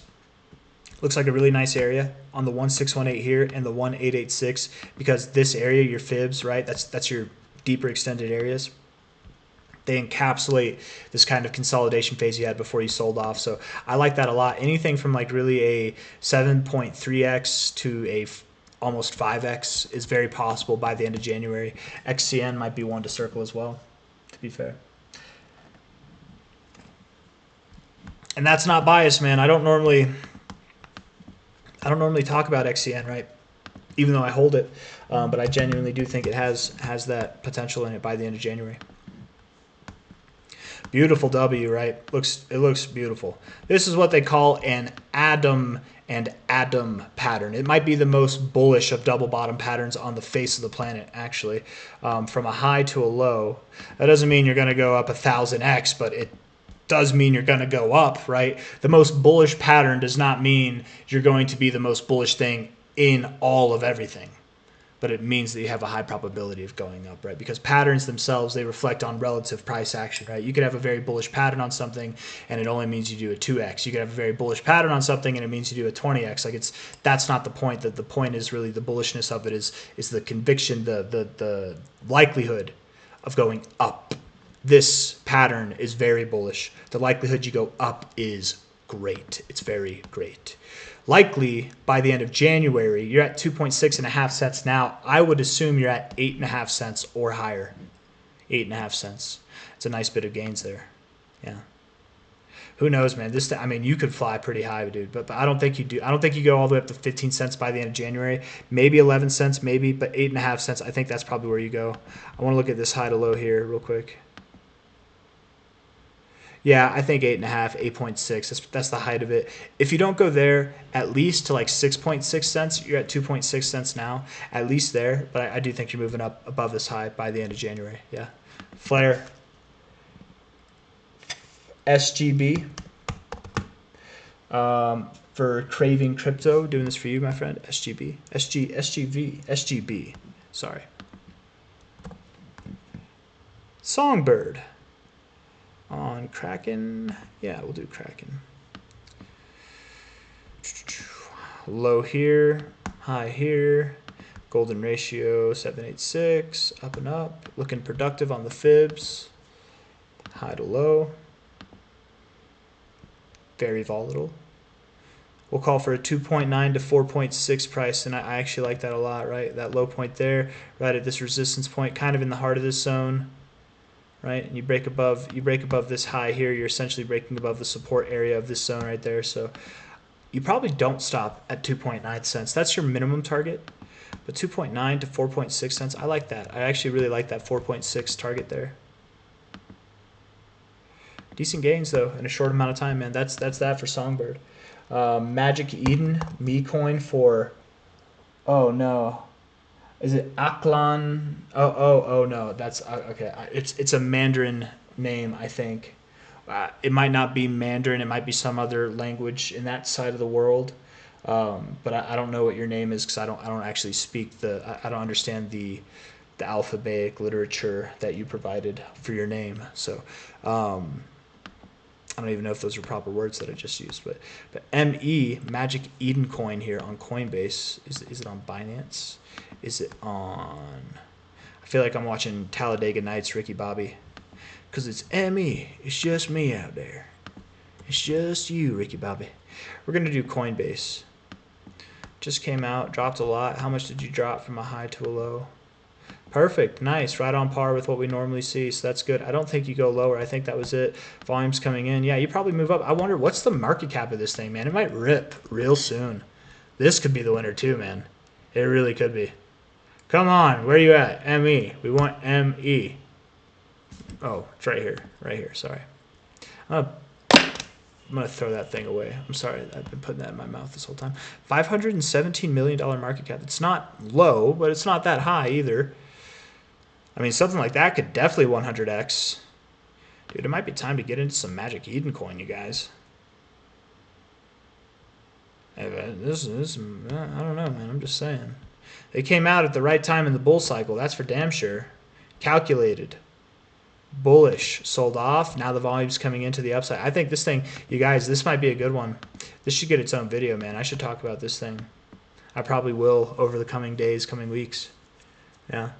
Looks like a really nice area on the 1618 here and the 1886, because this area, your fibs, right? That's your deeper extended areas. They encapsulate this kind of consolidation phase you had before you sold off. So I like that a lot. Anything from like really a 7.3x to a almost 5x is very possible by the end of January. XCN might be one to circle as well, to be fair. And that's not biased, man. I don't normally talk about XCN, right? Even though I hold it, but I genuinely do think it has that potential in it by the end of January. Beautiful W, right? It looks beautiful. This is what they call an Adam and Adam pattern. It might be the most bullish of double bottom patterns on the face of the planet, actually. From a high to a low. That doesn't mean you're going to go up 1000x, but it does mean you're going to go up, right? The most bullish pattern does not mean you're going to be the most bullish thing in all of everything, but it means that you have a high probability of going up, right? Because patterns themselves, they reflect on relative price action, right? You could have a very bullish pattern on something and it only means you do a 2x. You could have a very bullish pattern on something and it means you do a 20x. Like that's not the point. That the point is really the bullishness of it is the conviction, the likelihood of going up. This pattern is very bullish. The likelihood you go up is great. It's very great. Likely by the end of January, you're at 2.6 cents now. I would assume you're at 8.5 cents or higher. 8.5 cents. It's a nice bit of gains there. Yeah. Who knows, man? I mean, you could fly pretty high, dude, but I don't think you do. I don't think you go all the way up to 15 cents by the end of January. Maybe 11 cents, maybe, but 8.5 cents. I think that's probably where you go. I want to look at this high to low here real quick. Yeah, I think 8.5, 8.6. That's the height of it. If you don't go there, at least to like 6.6 cents, you're at 2.6 cents now. At least there, but I do think you're moving up above this high by the end of January. Yeah. Flare. SGB. For Craving Crypto, doing this for you, my friend. SGB. SGB. Sorry. Songbird. On Kraken, yeah, we'll do Kraken. Low here, high here, golden ratio 786, up and up, looking productive on the fibs, high to low, very volatile. We'll call for a 2.9 to 4.6 price, and I actually like that a lot, right? That low point there, right at this resistance point, kind of in the heart of this zone. Right, and you break above this high here, you're essentially breaking above the support area of this zone right there. So you probably don't stop at 2.9 cents. That's your minimum target. But 2.9 to 4.6 cents, I like that. I actually really like that 4.6 target there. Decent gains though in a short amount of time, man. That's that for Songbird. Magic Eden, me coin for, oh no. Is it Aklan? Oh no, that's okay. It's a Mandarin name, I think. It might not be Mandarin. It might be some other language in that side of the world. But I don't know what your name is because I don't actually speak I don't understand the alphabetic literature that you provided for your name. So I don't even know if those are proper words that I just used. But ME Magic Eden coin here on Coinbase. Is it on Binance? Is it on? I feel like I'm watching Talladega Nights, Ricky Bobby, because it's ME. It's just me out there. It's just you, Ricky Bobby. We're gonna do Coinbase. Just came out, dropped a lot. How much did you drop from a high to a low? Perfect, nice, right on par with what we normally see, so that's good. I don't think you go lower. I think that was it. Volume's coming in. Yeah, you probably move up. I wonder what's the market cap of this thing, man. It might rip real soon. This could be the winner too, man. It really could be. Come on, where are you at? ME. We want ME. Oh, it's right here, sorry. I'm gonna throw that thing away. I'm sorry, I've been putting that in my mouth this whole time. $517 million market cap. It's not low, but it's not that high either. I mean, something like that could definitely 100x. Dude, it might be time to get into some Magic Eden coin, you guys. This I don't know, man. I'm just saying. They came out at the right time in the bull cycle. That's for damn sure. Calculated. Bullish. Sold off. Now the volume's coming into the upside. I think this thing, you guys, this might be a good one. This should get its own video, man. I should talk about this thing. I probably will over the coming days, coming weeks. Yeah.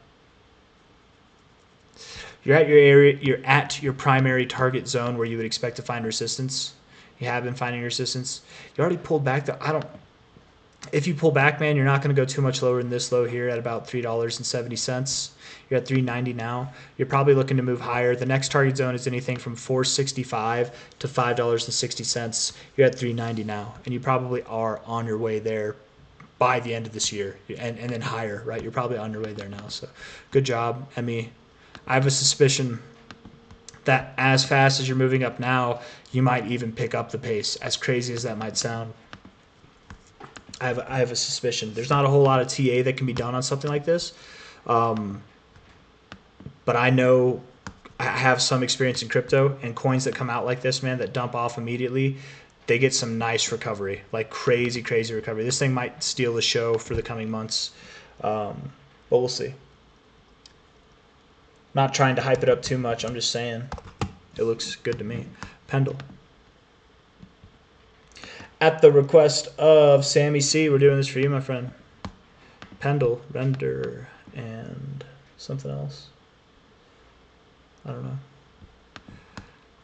You're at your area. You're at your primary target zone where you would expect to find resistance. You have been finding resistance. You already pulled back. If you pull back, man, you're not going to go too much lower than this low here at about $3.70. You're at $3.90 now. You're probably looking to move higher. The next target zone is anything from $4.65 to $5.60. You're at $3.90 now, and you probably are on your way there by the end of this year, and then higher, right? You're probably on your way there now. So, good job, Emmy. I have a suspicion that as fast as you're moving up now, you might even pick up the pace, as crazy as that might sound. I have a suspicion. There's not a whole lot of TA that can be done on something like this. But I know I have some experience in crypto, and coins that come out like this, man, that dump off immediately, they get some nice recovery, like crazy recovery. This thing might steal the show for the coming months. but we'll see. Not trying to hype it up too much. I'm just saying it looks good to me. PENDLE. At the request of Sammy C, we're doing this for you, my friend. PENDLE, render, and something else. I don't know.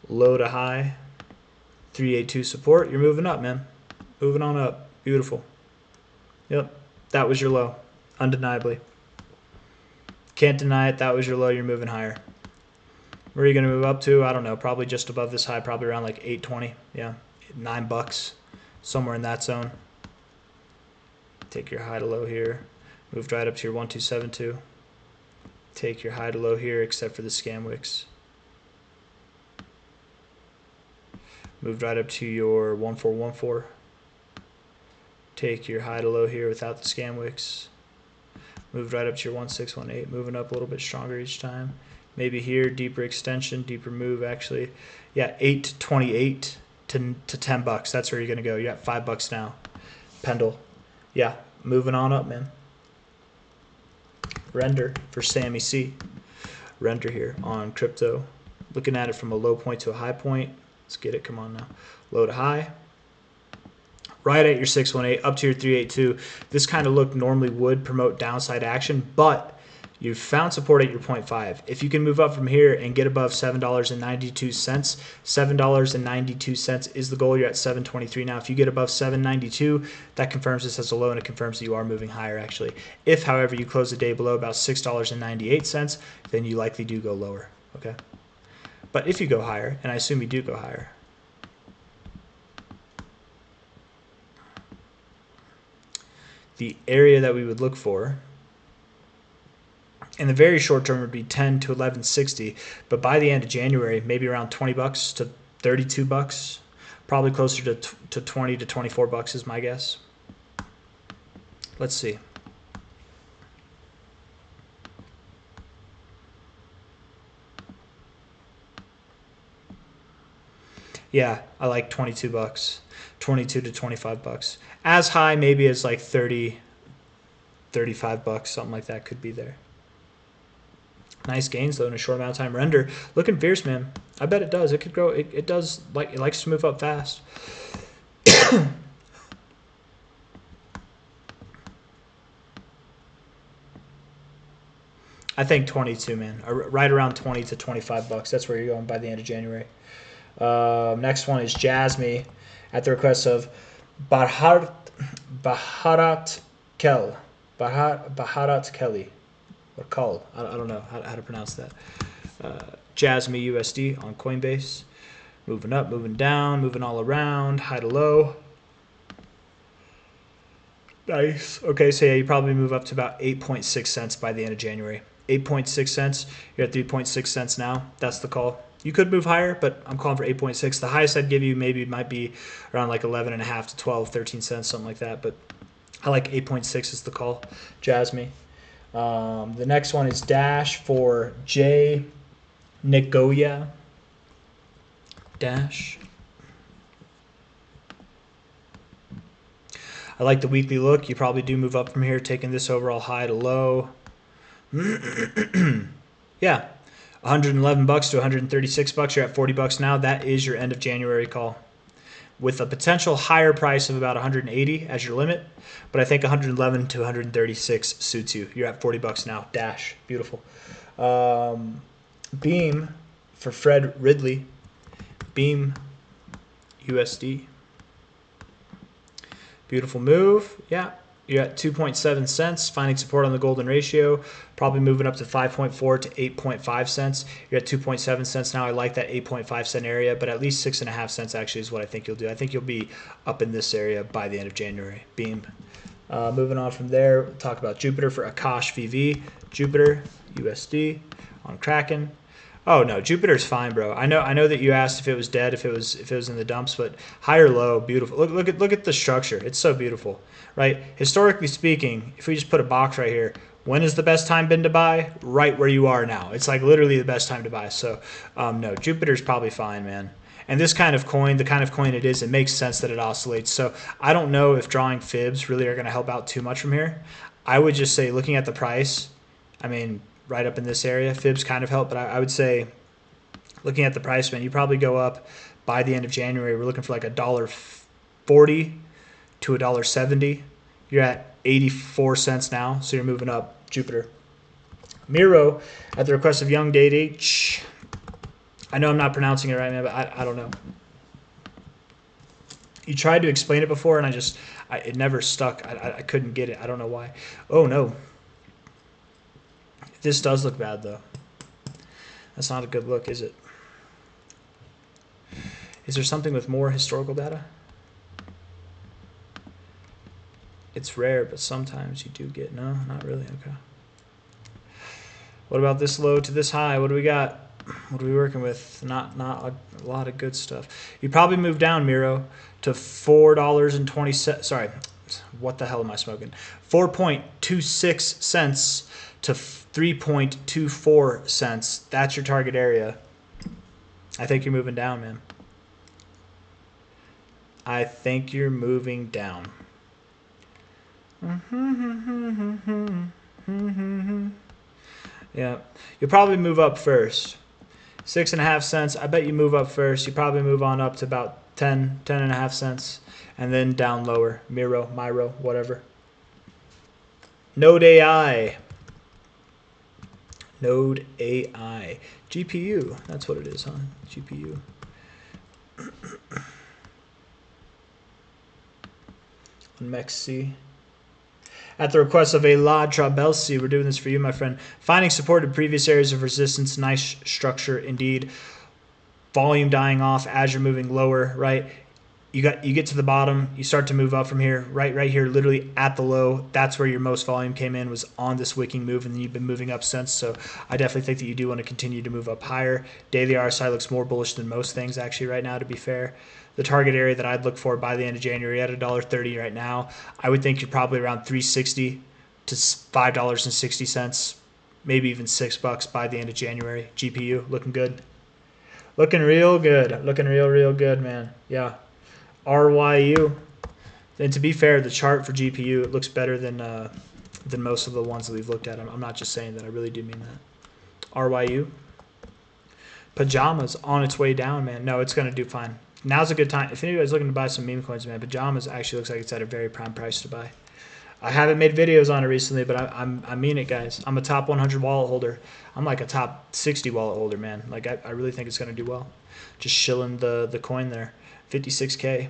Low to high. 382 support. You're moving up, man. Moving on up. Beautiful. Yep. That was your low. Undeniably. Can't deny it. That was your low. You're moving higher. Where are you going to move up to? I don't know. Probably just above this high. Probably around like 820. Yeah. $9. Somewhere in that zone. Take your high to low here. Moved right up to your 1272. Take your high to low here except for the scam wicks. Moved right up to your 1414. Take your high to low here without the scam wicks. Moved right up to your 1618. Moving up a little bit stronger each time. Maybe here, deeper extension, deeper move actually. Yeah, 828 to $10. That's where you're going to go. You're at $5 now. PENDLE. Yeah, moving on up, man. Render for Sammy C. Render here on crypto. Looking at it from a low point to a high point. Let's get it. Come on now. Low to high. Right at your 618, up to your 382. This kind of look normally would promote downside action, but you've found support at your 0.5. If you can move up from here and get above $7.92, $7.92 is the goal. You're at 723 now. If you get above 792, that confirms this as a low, and it confirms that you are moving higher actually. If, however, you close the day below about $6.98, then you likely do go lower. Okay. But if you go higher, and I assume you do go higher, the area that we would look for in the very short term would be 10 to 1160, but by the end of January, maybe around $20 to $32, probably closer to 20 to $24 is my guess. Let's see. Yeah, I like $22, 22 to $25. As high maybe as like 30, $35, something like that could be there. Nice gains though in a short amount of time. Render looking fierce, man. I bet it does. It could grow. It does. Like, it likes to move up fast. I think 22, man. Right around 20 to $25. That's where you're going by the end of January. Next one is JASMY at the request of Bharat Kelly. Or Call. I don't know how to pronounce that. JASMY USD on Coinbase. Moving up, moving down, moving all around, high to low. Nice. Okay, so yeah, you probably move up to about 8.6 cents by the end of January. 8.6 cents. You're at 3.6 cents now. That's the call. You could move higher, but I'm calling for 8.6. The highest I'd give you maybe might be around like 11.5 to 12, 13 cents, something like that. But I like 8.6 is the call. JASMY. The next one is Dash for J. Nigoya. Dash. I like the weekly look. You probably do move up from here, taking this overall high to low. Yeah. $111 to $136. You're at $40 now. That is your end of January call, with a potential higher price of about 180 as your limit. But I think 111 to 136 suits you. You're at $40 now. Dash. Beautiful. Beam for Fred Ridley. Beam USD. Beautiful move. Yeah. You're at 2.7 cents, finding support on the golden ratio, probably moving up to 5.4 to 8.5 cents. You're at 2.7 cents now. I like that 8.5 cent area, but at least 6.5 cents actually is what I think you'll do. I think you'll be up in this area by the end of January. Beam. Moving on from there, we'll talk about Jupiter for Akash VV. Jupiter USD on Kraken. Oh no, Jupiter's fine, bro. I know that you asked if it was dead, if it was in the dumps, but high or low, beautiful. Look at the structure. It's so beautiful, right? Historically speaking, if we just put a box right here, when has the best time been to buy? Right where you are now. It's like literally the best time to buy. So no, Jupiter's probably fine, man. And this kind of coin, the kind of coin it is, it makes sense that it oscillates. So I don't know if drawing fibs really are going to help out too much from here. I would just say, looking at the price, I mean, right up in this area. Fibs kind of help, but I would say, looking at the price, man, you probably go up by the end of January. We're looking for like $1.40 to $1.70. You're at 84 cents now, so you're moving up. Jupiter. MYRO, at the request of Young Date H. I know I'm not pronouncing it right now, but I don't know. You tried to explain it before, and it never stuck. I couldn't get it. I don't know why. Oh, no. This does look bad, though. That's not a good look, is it? Is there something with more historical data? It's rare, but sometimes you do get... No, not really. Okay. What about this low to this high? What do we got? What are we working with? Not a lot of good stuff. You probably moved down, MYRO, to $4.20. Sorry, what the hell am I smoking? 4.26 cents to 3.24 cents. That's your target area. I think you're moving down, man. I think you're moving down. Yeah, you'll probably move up first. 6.5 cents. I bet you move up first. You probably move on up to about 10.5 cents, and then down lower. MYRO, whatever. Node AI. Node AI. GPU. That's what it is, huh? GPU. MEXC. At the request of a La Trabelsi, we're doing this for you, my friend. Finding support in previous areas of resistance. Nice structure indeed. Volume dying off as you're moving lower, right? You get to the bottom, you start to move up from here, right here, literally at the low. That's where your most volume came in, was on this wicking move, and then you've been moving up since. So I definitely think that you do want to continue to move up higher. Daily RSI looks more bullish than most things actually right now, to be fair. The target area that I'd look for by the end of January at $1.30 right now, I would think you're probably around $3.60 to $5.60, maybe even $6 by the end of January. GPU looking good, looking real good, looking real good, man. Yeah. RYU. And to be fair, the chart for GPU, it looks better than most of the ones that we've looked at. I'm not just saying that. I really do mean that. RYU. Pajamas on its way down, man. No, it's going to do fine. Now's a good time. If anybody's looking to buy some meme coins, man, Pajamas actually looks like it's at a very prime price to buy. I haven't made videos on it recently, but I mean it, guys. I'm a top 100 wallet holder. I'm like a top 60 wallet holder, man. Like, I really think it's going to do well. Just shilling the coin there. 56K.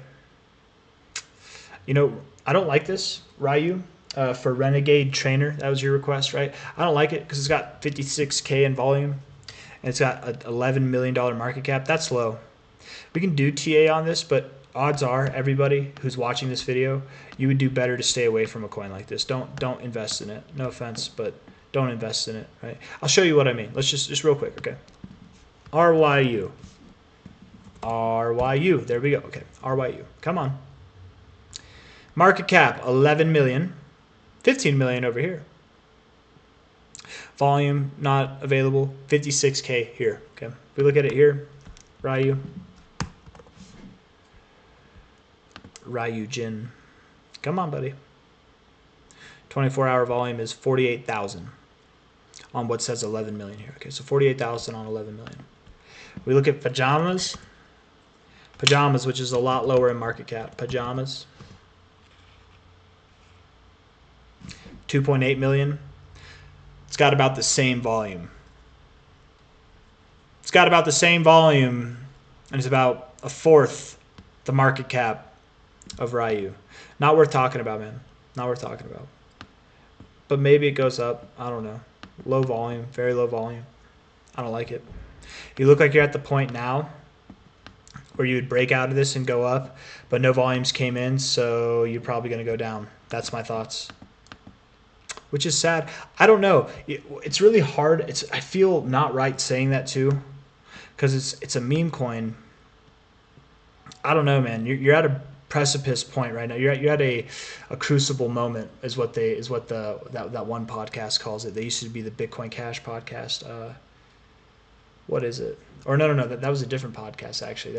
You know, I don't like this, Ryu, for Renegade Trainer. That was your request, right? I don't like it because it's got 56K in volume, and it's got an $11 million market cap. That's low. We can do TA on this, but odds are, everybody who's watching this video, you would do better to stay away from a coin like this. Don't invest in it. No offense, but don't invest in it, right? I'll show you what I mean. Let's just real quick, okay? RYU. RYU. There we go. Okay. RYU. Come on. Market cap 11 million. 15 million over here. Volume not available. 56K here. Okay. If we look at it here, Ryu. Ryujin. Come on, buddy. 24-hour volume is 48,000 on what says 11 million here. Okay, so 48,000 on 11 million. We look at Pajamas. Pajamas, which is a lot lower in market cap. Pajamas. 2.8 million. It's got about the same volume. It's got about the same volume, and it's about a fourth the market cap of Ryu. Not worth talking about, man. Not worth talking about. But maybe it goes up. I don't know. Low volume, very low volume. I don't like it. You look like you're at the point now where you would break out of this and go up, but no volumes came in, so you're probably going to go down. That's my thoughts. Which is sad. I don't know. It's really hard. I feel not right saying that too, because it's a meme coin. I don't know, man. You're at a precipice point right now. You're at a crucible moment, is what that one podcast calls it. They used to be the Bitcoin Cash podcast. What is it? Or no, that was a different podcast actually.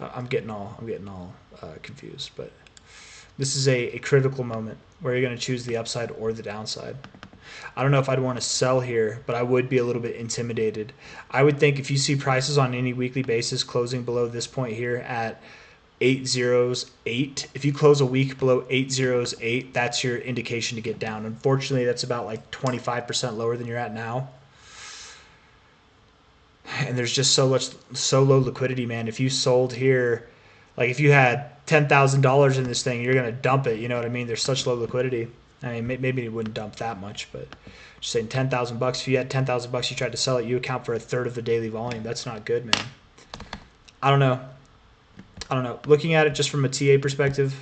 I'm getting all confused. But this is a critical moment where you're going to choose the upside or the downside. I don't know if I'd want to sell here, but I would be a little bit intimidated. I would think if you see prices on any weekly basis closing below this point here at 808, if you close a week below 808, that's your indication to get down. Unfortunately, that's about like 25% lower than you're at now. And there's just so low liquidity, man. If you sold here, like if you had $10,000 in this thing, you're going to dump it. You know what I mean? There's such low liquidity. I mean, maybe it wouldn't dump that much, but just saying $10,000. If you had $10,000, you tried to sell it, you account for a third of the daily volume. That's not good, man. I don't know. Looking at it just from a TA perspective,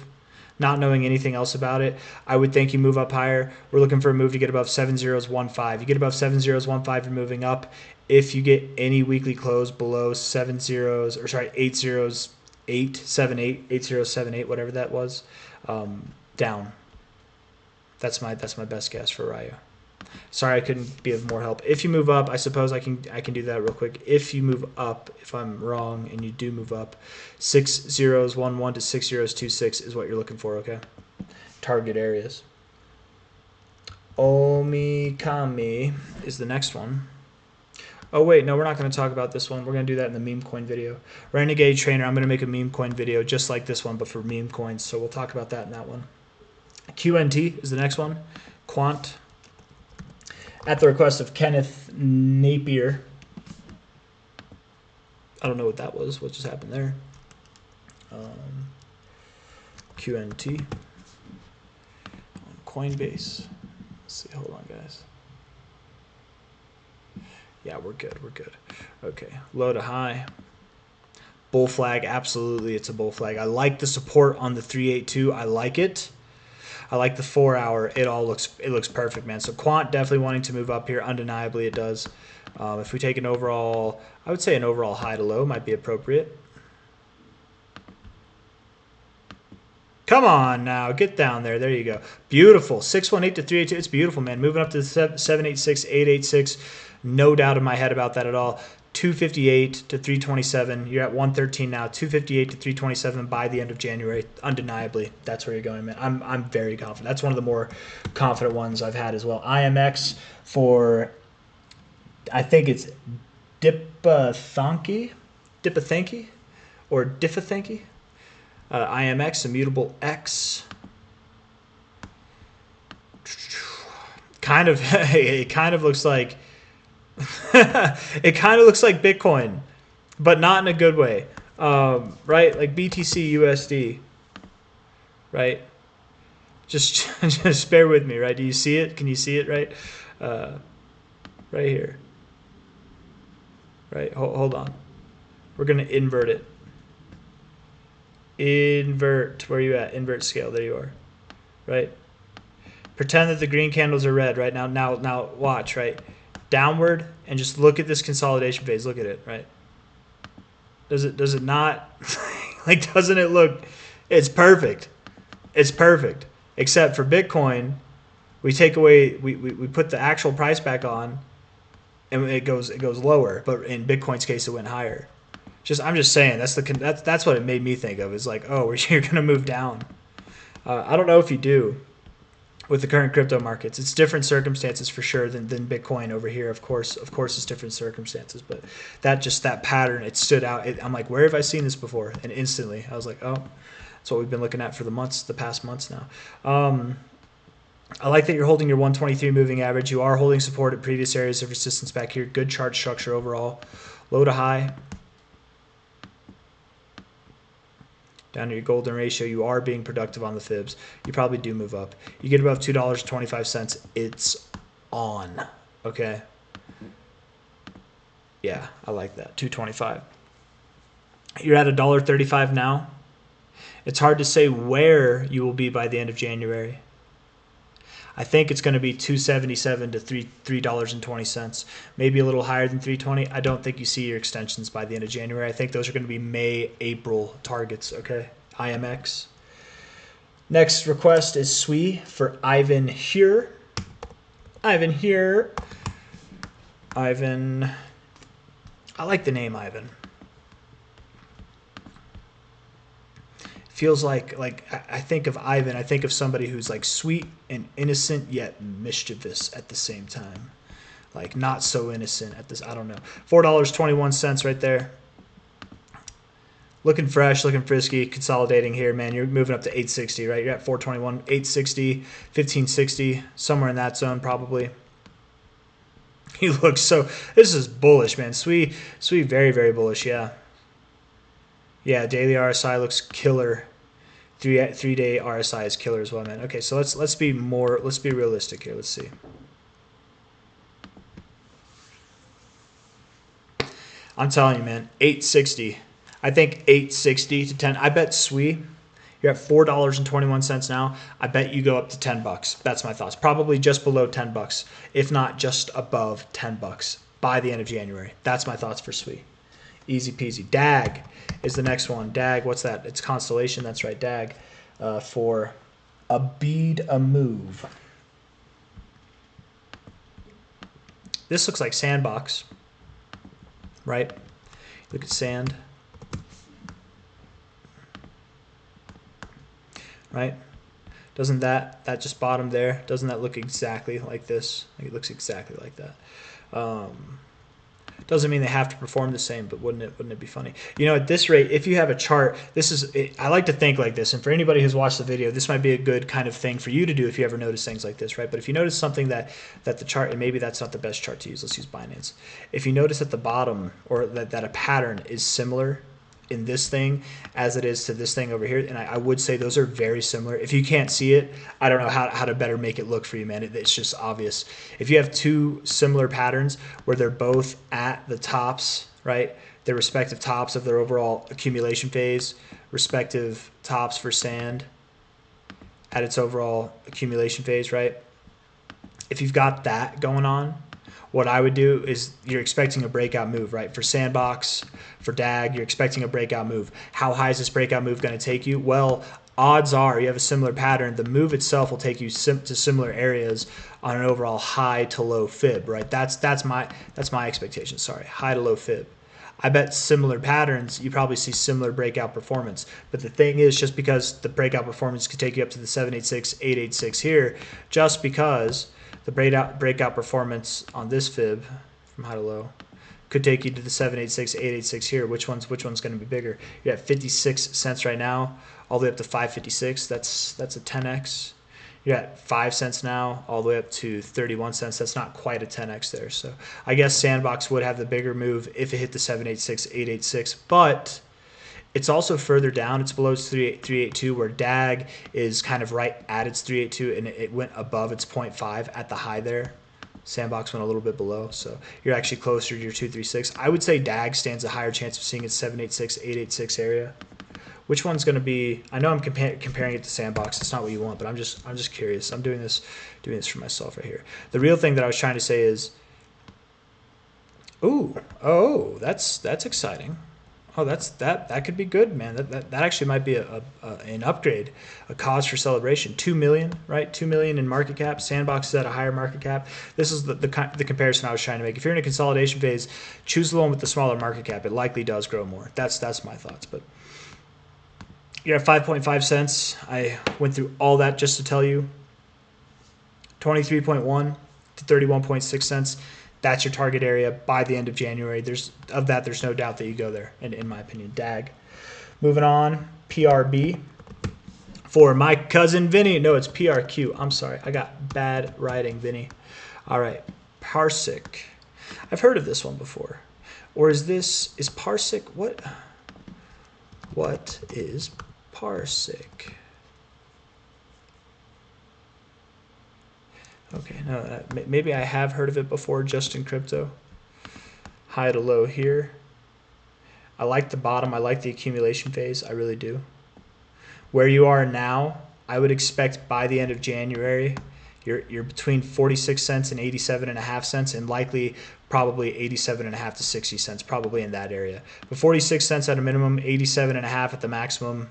not knowing anything else about it, I would think you move up higher. We're looking for a move to get above 7015. You get above 7015, you're moving up. If you get any weekly close below 8078, whatever that was, down. That's my best guess for Ryu. Sorry I couldn't be of more help. If you move up, I suppose I can do that real quick. If you move up, if I'm wrong and you do move up, 6011 to 6026 is what you're looking for, okay? Target areas. Omikami is the next one. Oh wait, no, we're not going to talk about this one. We're going to do that in the meme coin video. Renegade Trainer, I'm going to make a meme coin video just like this one, but for meme coins. So we'll talk about that in that one. QNT is the next one. Quant. At the request of Kenneth Napier. I don't know what that was. What just happened there? QNT. On Coinbase. Let's see. Hold on, guys. Yeah, we're good. We're good. Okay. Low to high. Bull flag. Absolutely, it's a bull flag. I like the support on the 382. I like it. I like the 4 hour. It looks perfect, man. So quant definitely wanting to move up here. Undeniably, it does. If we take an overall, I would say an overall high to low might be appropriate. Come on now, get down there. There you go. Beautiful. 618 to 382. It's beautiful, man. Moving up to 786, 886. No doubt in my head about that at all. 258 to 327. You're at 113 now. 258 to 327 by the end of January. Undeniably, that's where you're going, man. I'm very confident. That's one of the more confident ones I've had as well. IMX for, I think it's DSYNC or DSYNC. IMX, immutable X. It kind of looks like it kind of looks like Bitcoin, but not in a good way, right? Like BTC USD, right? Just bear with me, right? Do you see it? Can you see it, right? Right here, right? Hold on. We're gonna invert it. Invert. Where are you at? Invert scale. There you are, right? Pretend that the green candles are red, right? Now watch, right? Downward, and just look at this consolidation phase. Look at it, right? Does it not like, doesn't it look, it's perfect. It's perfect. Except for Bitcoin, we take away, we put the actual price back on and it goes lower, but in Bitcoin's case it went higher. I'm just saying that's what it made me think of. Is like, oh, you're going to move down. I don't know if you do. With the current crypto markets, it's different circumstances for sure than Bitcoin over here. Of course, it's different circumstances, but that pattern, it stood out. I'm like, where have I seen this before? And instantly, I was like, oh, that's what we've been looking at for the past months now. I like that you're holding your 123 moving average. You are holding support at previous areas of resistance back here. Good chart structure overall. Low to high. Down to your golden ratio, you are being productive on the fibs. You probably do move up. You get above $2.25. It's on. Okay. Yeah, I like that. $2.25. You're at $1.35 now. It's hard to say where you will be by the end of January. I think it's going to be $2.77 to $3.20. Maybe a little higher than $3.20. I don't think you see your extensions by the end of January. I think those are going to be May, April targets, okay? IMX. Next request is SWI for Ivan here. Ivan here. Ivan. I like the name Ivan. Feels like I think of Ivan. I think of somebody who's like sweet and innocent yet mischievous at the same time. Like not so innocent at this. I don't know. $4.21 right there. Looking fresh, looking frisky, consolidating here, man. You're moving up to 860, right? You're at 421, 860, 1560, somewhere in that zone probably. He looks so. This is bullish, man. Sweet, very, very bullish. Yeah. Yeah, daily RSI looks killer. Three-day RSI is killer as well, man. Okay, so let's be realistic here. Let's see. I'm telling you, man, 860. I think 860 to 10. I bet SWE, you're at $4.21 now. I bet you go up to $10. That's my thoughts. Probably just below $10, if not just above $10 by the end of January. That's my thoughts for SWE. Easy peasy. DAG is the next one. DAG, what's that? It's Constellation. That's right, DAG, for a bead a move. This looks like Sandbox, right? Look at Sand. Right? Doesn't that just bottom there? Doesn't that look exactly like this? Like it looks exactly like that. Doesn't mean they have to perform the same, but wouldn't it be funny? You know, at this rate, if you have a chart, I like to think like this, and for anybody who's watched the video, this might be a good kind of thing for you to do if you ever notice things like this, right? But if you notice something that the chart, and maybe that's not the best chart to use, let's use Binance. If you notice at the bottom, or that a pattern is similar in this thing as it is to this thing over here, and I would say those are very similar. If you can't see it, I don't know how to better make it look for you, man. It's just obvious. If you have two similar patterns where they're both at the tops, right, their respective tops of their overall accumulation phase, respective tops for Sand at its overall accumulation phase, right? If you've got that going on, what I would do is you're expecting a breakout move, right? For Sandbox, for DAG, you're expecting a breakout move. How high is this breakout move going to take you? Well, odds are you have a similar pattern. The move itself will take you to similar areas on an overall high to low fib, right? That's my expectation. Sorry, high to low fib. I bet similar patterns, you probably see similar breakout performance. But the thing is, just because the breakout performance could take you up to the 786, 886 here, just because the breakout performance on this fib from high to low could take you to the 786, 886 here. Which one's going to be bigger? You're at 56 cents right now, all the way up to 556. That's a 10x. You're at 5 cents now, all the way up to 31 cents. That's not quite a 10x there. So I guess Sandbox would have the bigger move if it hit the 786, 886, but it's also further down. It's below its 382, where DAG is kind of right at its 382, and it went above its 0.5 at the high there. Sandbox went a little bit below, so you're actually closer to your 236. I would say DAG stands a higher chance of seeing its 786, 886 area. Which one's going to be? I know I'm comparing it to Sandbox. It's not what you want, but I'm just curious. I'm doing this for myself right here. The real thing that I was trying to say is, oh, that's exciting. Oh, that could be good, man. That actually might be an upgrade, a cause for celebration. 2 million, right? 2 million in market cap. Sandbox is at a higher market cap. This is the comparison I was trying to make. If you're in a consolidation phase, choose the one with the smaller market cap. It likely does grow more. That's my thoughts. But you're at 5.5 cents. I went through all that just to tell you. 23.1 to 31.6 cents. That's your target area by the end of January. There's no doubt that you go there, in my opinion. DAG. Moving on, PRB for my cousin Vinny. No, it's PRQ. I'm sorry. I got bad writing, Vinny. All right, Parsec. I've heard of this one before. Or is Parsec, what is Parsec? Okay, no, maybe I have heard of it before, just in crypto. High to low here. I like the bottom. I like the accumulation phase. I really do. Where you are now, I would expect by the end of January, you're between 46 cents and 87.5 cents, and likely probably 87.5 to 60 cents, probably in that area. But 46 cents at a minimum, 87.5 at the maximum.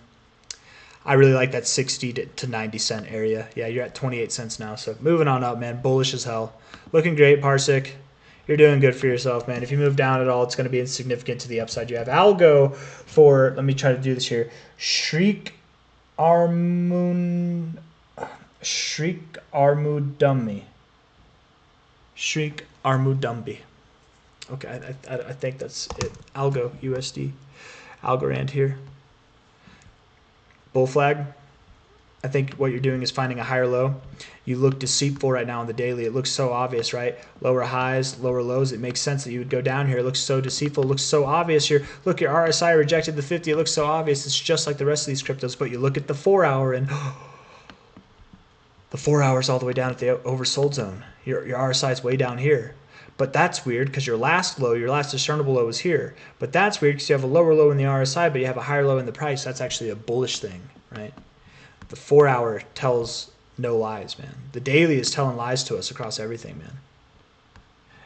I really like that 60 to 90 cent area. Yeah, you're at 28 cents now. So moving on up, man. Bullish as hell. Looking great, Parsec. You're doing good for yourself, man. If you move down at all, it's going to be insignificant to the upside. You have ALGO for, let me try to do this here, Shriek Armun Shriek Armudumbi. Shriek Armudumbi. Okay, I think that's it. Algo USD. Algorand here. Bull flag. I think what you're doing is finding a higher low. You look deceitful right now on the daily. It looks so obvious, right? Lower highs, lower lows. It makes sense that you would go down here. It looks so deceitful. It looks so obvious here. Look, your RSI rejected the 50. It looks so obvious. It's just like the rest of these cryptos. But you look at the 4 hour and the 4 hours all the way down at the oversold zone. Your RSI is way down here. But that's weird because your last low, your last discernible low is here. But that's weird because you have a lower low in the RSI, but you have a higher low in the price. That's actually a bullish thing, right? The 4 hour tells no lies, man. The daily is telling lies to us across everything, man.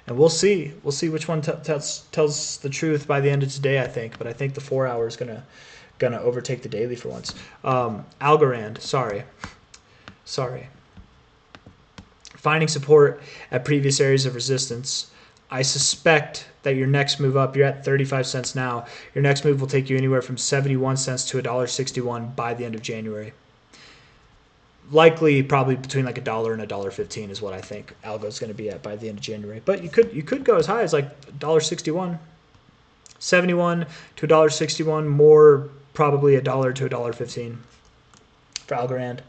And we'll see. We'll see which one tells the truth by the end of today, I think. But I think the 4 hour is gonna overtake the daily for once. Algorand, sorry. Finding support at previous areas of resistance. I suspect that your next move up, you're at 35 cents now. Your next move will take you anywhere from 71 cents to $1.61 by the end of January. Likely, probably between like $1 and $1.15 is what I think Algo is going to be at by the end of January. But you could go as high as like $1.61, 71 to $1.61, more probably $1 to $1.15 for Algorand.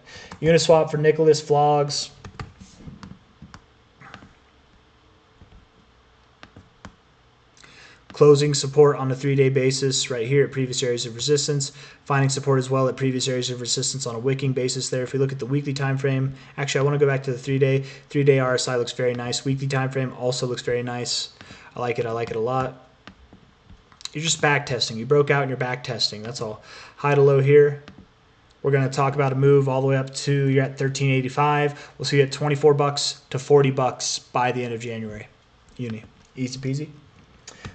Uniswap for Nicholas Vlogs. Closing support on a 3-day basis right here at previous areas of resistance. Finding support as well at previous areas of resistance on a wicking basis there. If we look at the weekly time frame, actually I want to go back to the 3-day. 3-day RSI looks very nice. Weekly time frame also looks very nice. I like it a lot. You're just back testing. You broke out and you're back testing. That's all. High to low here. We're going to talk about a move all the way up to, you're at 13.85. We'll see you at $24 to $40 by the end of January. Uni. Easy peasy.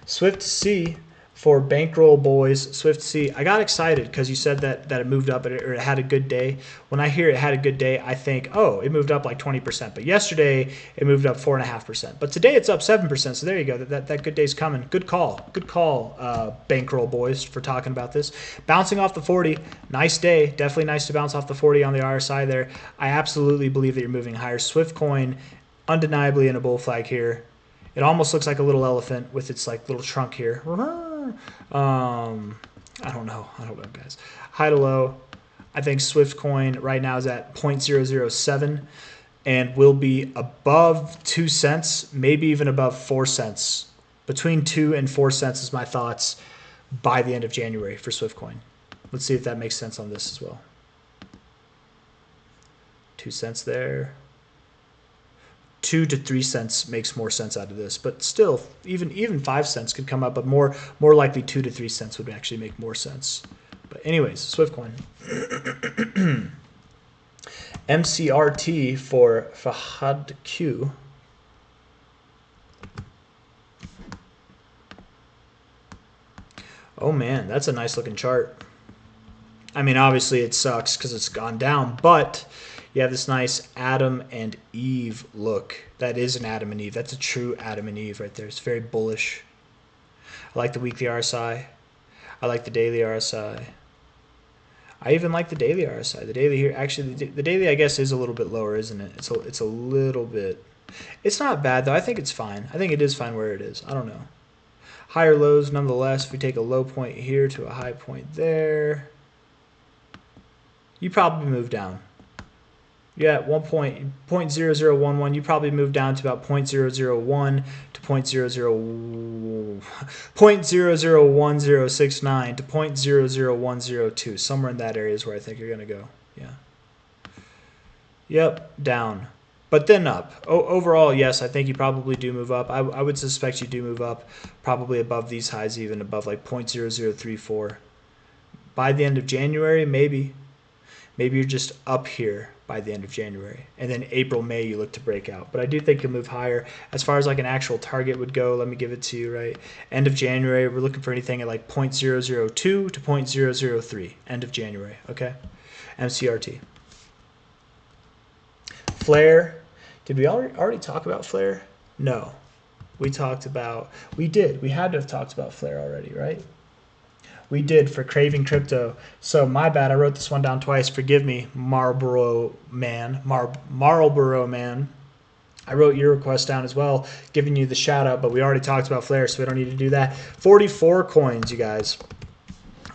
SWFTC for bankroll boys. SWFTC. I got excited because you said that it moved up or it had a good day. When I hear it had a good day, I think, oh, it moved up like 20%. But yesterday it moved up 4.5%. But today it's up 7%. So there you go. That good day's coming. Good call. Good call, bankroll boys, for talking about this. Bouncing off the 40. Nice day. Definitely nice to bounce off the 40 on the RSI there. I absolutely believe that you're moving higher. Swift coin, undeniably in a bull flag here. It almost looks like a little elephant with its like little trunk here. I don't know, guys. High to low. I think Swift coin right now is at 0.007 and will be above 2 cents, maybe even above 4 cents. Between 2 and 4 cents is my thoughts by the end of January for Swift coin. Let's see if that makes sense on this as well. 2 cents there. 2 to 3 cents makes more sense out of this, but still, even 5 cents could come up, but more likely 2 to 3 cents would actually make more sense. But anyways, Swift coin. MCRT for Fahad Q. Oh man, that's a nice looking chart. I mean, obviously it sucks because it's gone down, but you have this nice Adam and Eve look. That is an Adam and Eve. That's a true Adam and Eve right there. It's very bullish. I like the weekly RSI. I like the daily RSI. I even like the daily RSI. The daily here, actually, the daily I guess is a little bit lower, isn't it? It's a little bit. It's not bad though. I think it's fine. I think it is fine where it is. I don't know. Higher lows nonetheless. If we take a low point here to a high point there, you probably move down. Yeah, at 0.0011, you probably move down to about 0.001 to 0.001069 to 0.00102. Somewhere in that area is where I think you're going to go. Yeah. Yep, down. But then up. Overall, yes, I think you probably do move up. I would suspect you do move up, probably above these highs, even above like 0.0034. By the end of January, maybe. Maybe you're just up here by the end of January. And then April, May, you look to break out. But I do think you'll move higher. As far as like an actual target would go, let me give it to you, right? End of January, we're looking for anything at like 0.002 to 0.003. End of January, okay? MCRT. Flare. Did we already talk about Flare? No. We talked about, we did. We had to have talked about Flare already, right? We did for Craving Crypto. So my bad. I wrote this one down twice. Forgive me, Marlboro Man. Marlboro Man. I wrote your request down as well, giving you the shout out, but we already talked about Flare, so we don't need to do that. 44 coins, you guys.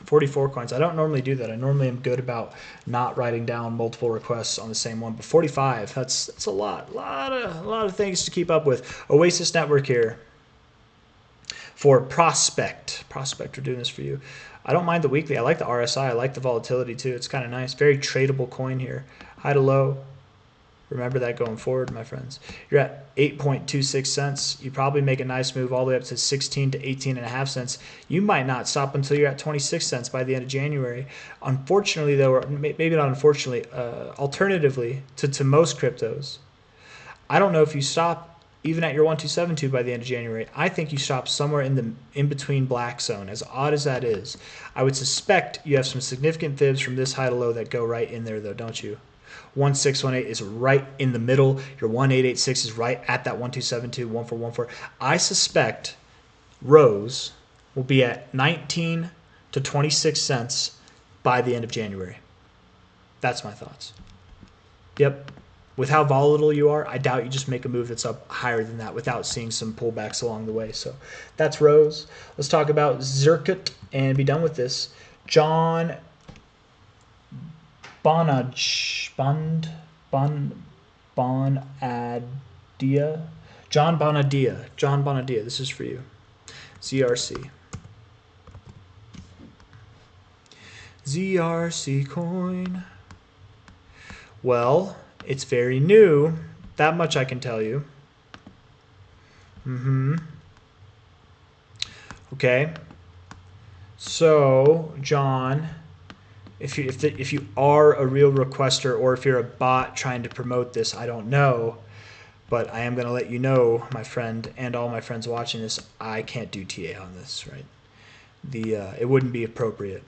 44 coins. I don't normally do that. I normally am good about not writing down multiple requests on the same one, but 45, that's a lot of things to keep up with. Oasis Network here for Prospect. Prospect, we're doing this for you. I don't mind the weekly. I like the RSI. I like the volatility too. It's kind of nice. Very tradable coin here. High to low. Remember that going forward, my friends. You're at 8.26 cents. You probably make a nice move all the way up to 16 to 18.5 cents. You might not stop until you're at 26 cents by the end of January. Unfortunately, though, or maybe not unfortunately, alternatively to most cryptos, I don't know if you stop even at your 1272 by the end of January. I think you stop somewhere in the in-between black zone. As odd as that is, I would suspect you have some significant fibs from this high to low that go right in there, though, don't you? 1618 is right in the middle. Your 1886 is right at that 1272, 1414. I suspect Rose will be at 19 to 26 cents by the end of January. That's my thoughts. Yep. With how volatile you are, I doubt you just make a move that's up higher than that without seeing some pullbacks along the way. So that's Rose. Let's talk about Zirkut and be done with this. John Bonadia. John Bonadia. This is for you. ZRC. ZRC coin. Well, it's very new. That much I can tell you. Okay. So, John, if you are a real requester or if you're a bot trying to promote this, I don't know. But I am going to let you know, my friend, and all my friends watching this, I can't do TA on this, right? It wouldn't be appropriate.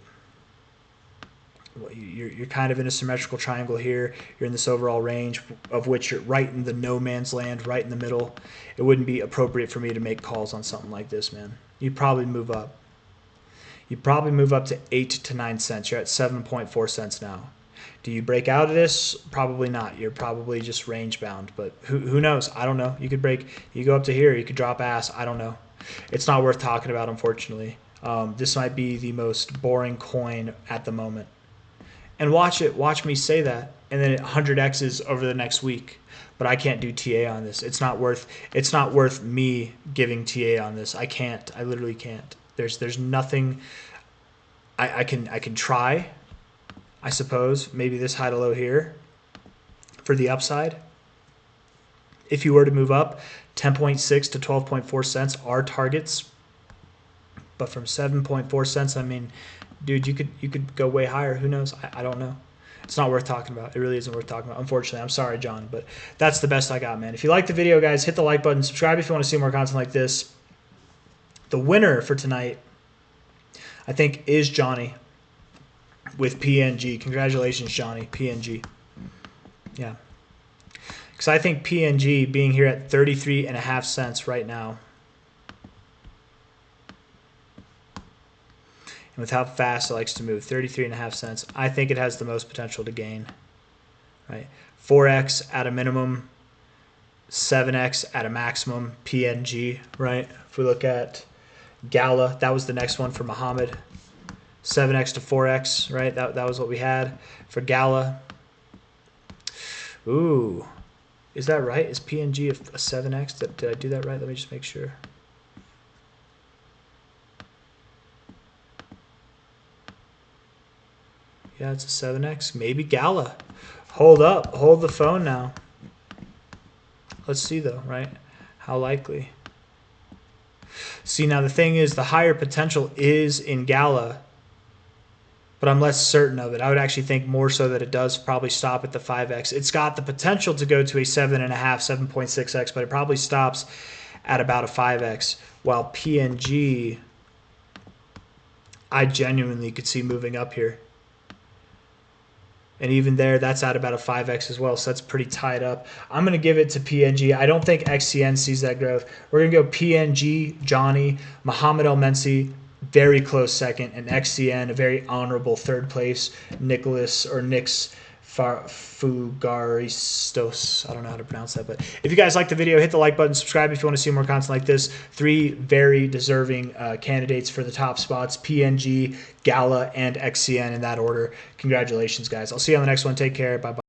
You're kind of in a symmetrical triangle here. You're in this overall range of which you're right in the no man's land, right in the middle. It wouldn't be appropriate for me to make calls on something like this, man. You'd probably move up. You'd probably move up to 8 to 9 cents. You're at 7.4 cents now. Do you break out of this? Probably not. You're probably just range bound, but who knows? I don't know. You could break, you go up to here, you could drop ass. I don't know. It's not worth talking about, unfortunately. This might be the most boring coin at the moment. And watch me say that, and then it 100x's over the next week. But I can't do TA on this. It's not worth me giving TA on this. I can't. I literally can't. There's nothing. I can try, I suppose. Maybe this high to low here for the upside. If you were to move up, 10.6 to 12.4 cents are targets. But from 7.4 cents, I mean, dude, you could go way higher. Who knows? I don't know. It's not worth talking about. It really isn't worth talking about. Unfortunately, I'm sorry, John, but that's the best I got, man. If you like the video, guys, hit the like button. Subscribe if you want to see more content like this. The winner for tonight, I think, is Johnny with PNG. Congratulations, Johnny, PNG. Yeah. Because I think PNG being here at 33.5 cents right now, and with how fast it likes to move, 33.5 cents, I think it has the most potential to gain. Right? 4x at a minimum, 7x at a maximum, PNG, right? If we look at GALA, that was the next one for Muhammad. 7x to 4x, right? That was what we had for GALA. Ooh, is that right? Is PNG a 7x? Did I do that right? Let me just make sure. Yeah, it's a 7x. Maybe GALA. Hold up. Hold the phone now. Let's see, though, right? How likely? See, now the thing is, the higher potential is in GALA, but I'm less certain of it. I would actually think more so that it does probably stop at the 5x. It's got the potential to go to a 7.5, 7.6x, but it probably stops at about a 5x, while PNG, I genuinely could see moving up here. And even there, that's at about a 5x as well, so that's pretty tied up. I'm going to give it to PNG. I don't think XCN sees that growth. We're going to go PNG, Johnny, Muhammad El Mensi, very close second, and XCN, a very honorable third place. Nicholas or Nix Fugaristos. I don't know how to pronounce that, but if you guys like the video, hit the like button, subscribe if you want to see more content like this. 3 very deserving candidates for the top spots: PNG, GALA, and XCN in that order. Congratulations, guys. I'll see you on the next one. Take care. Bye-bye.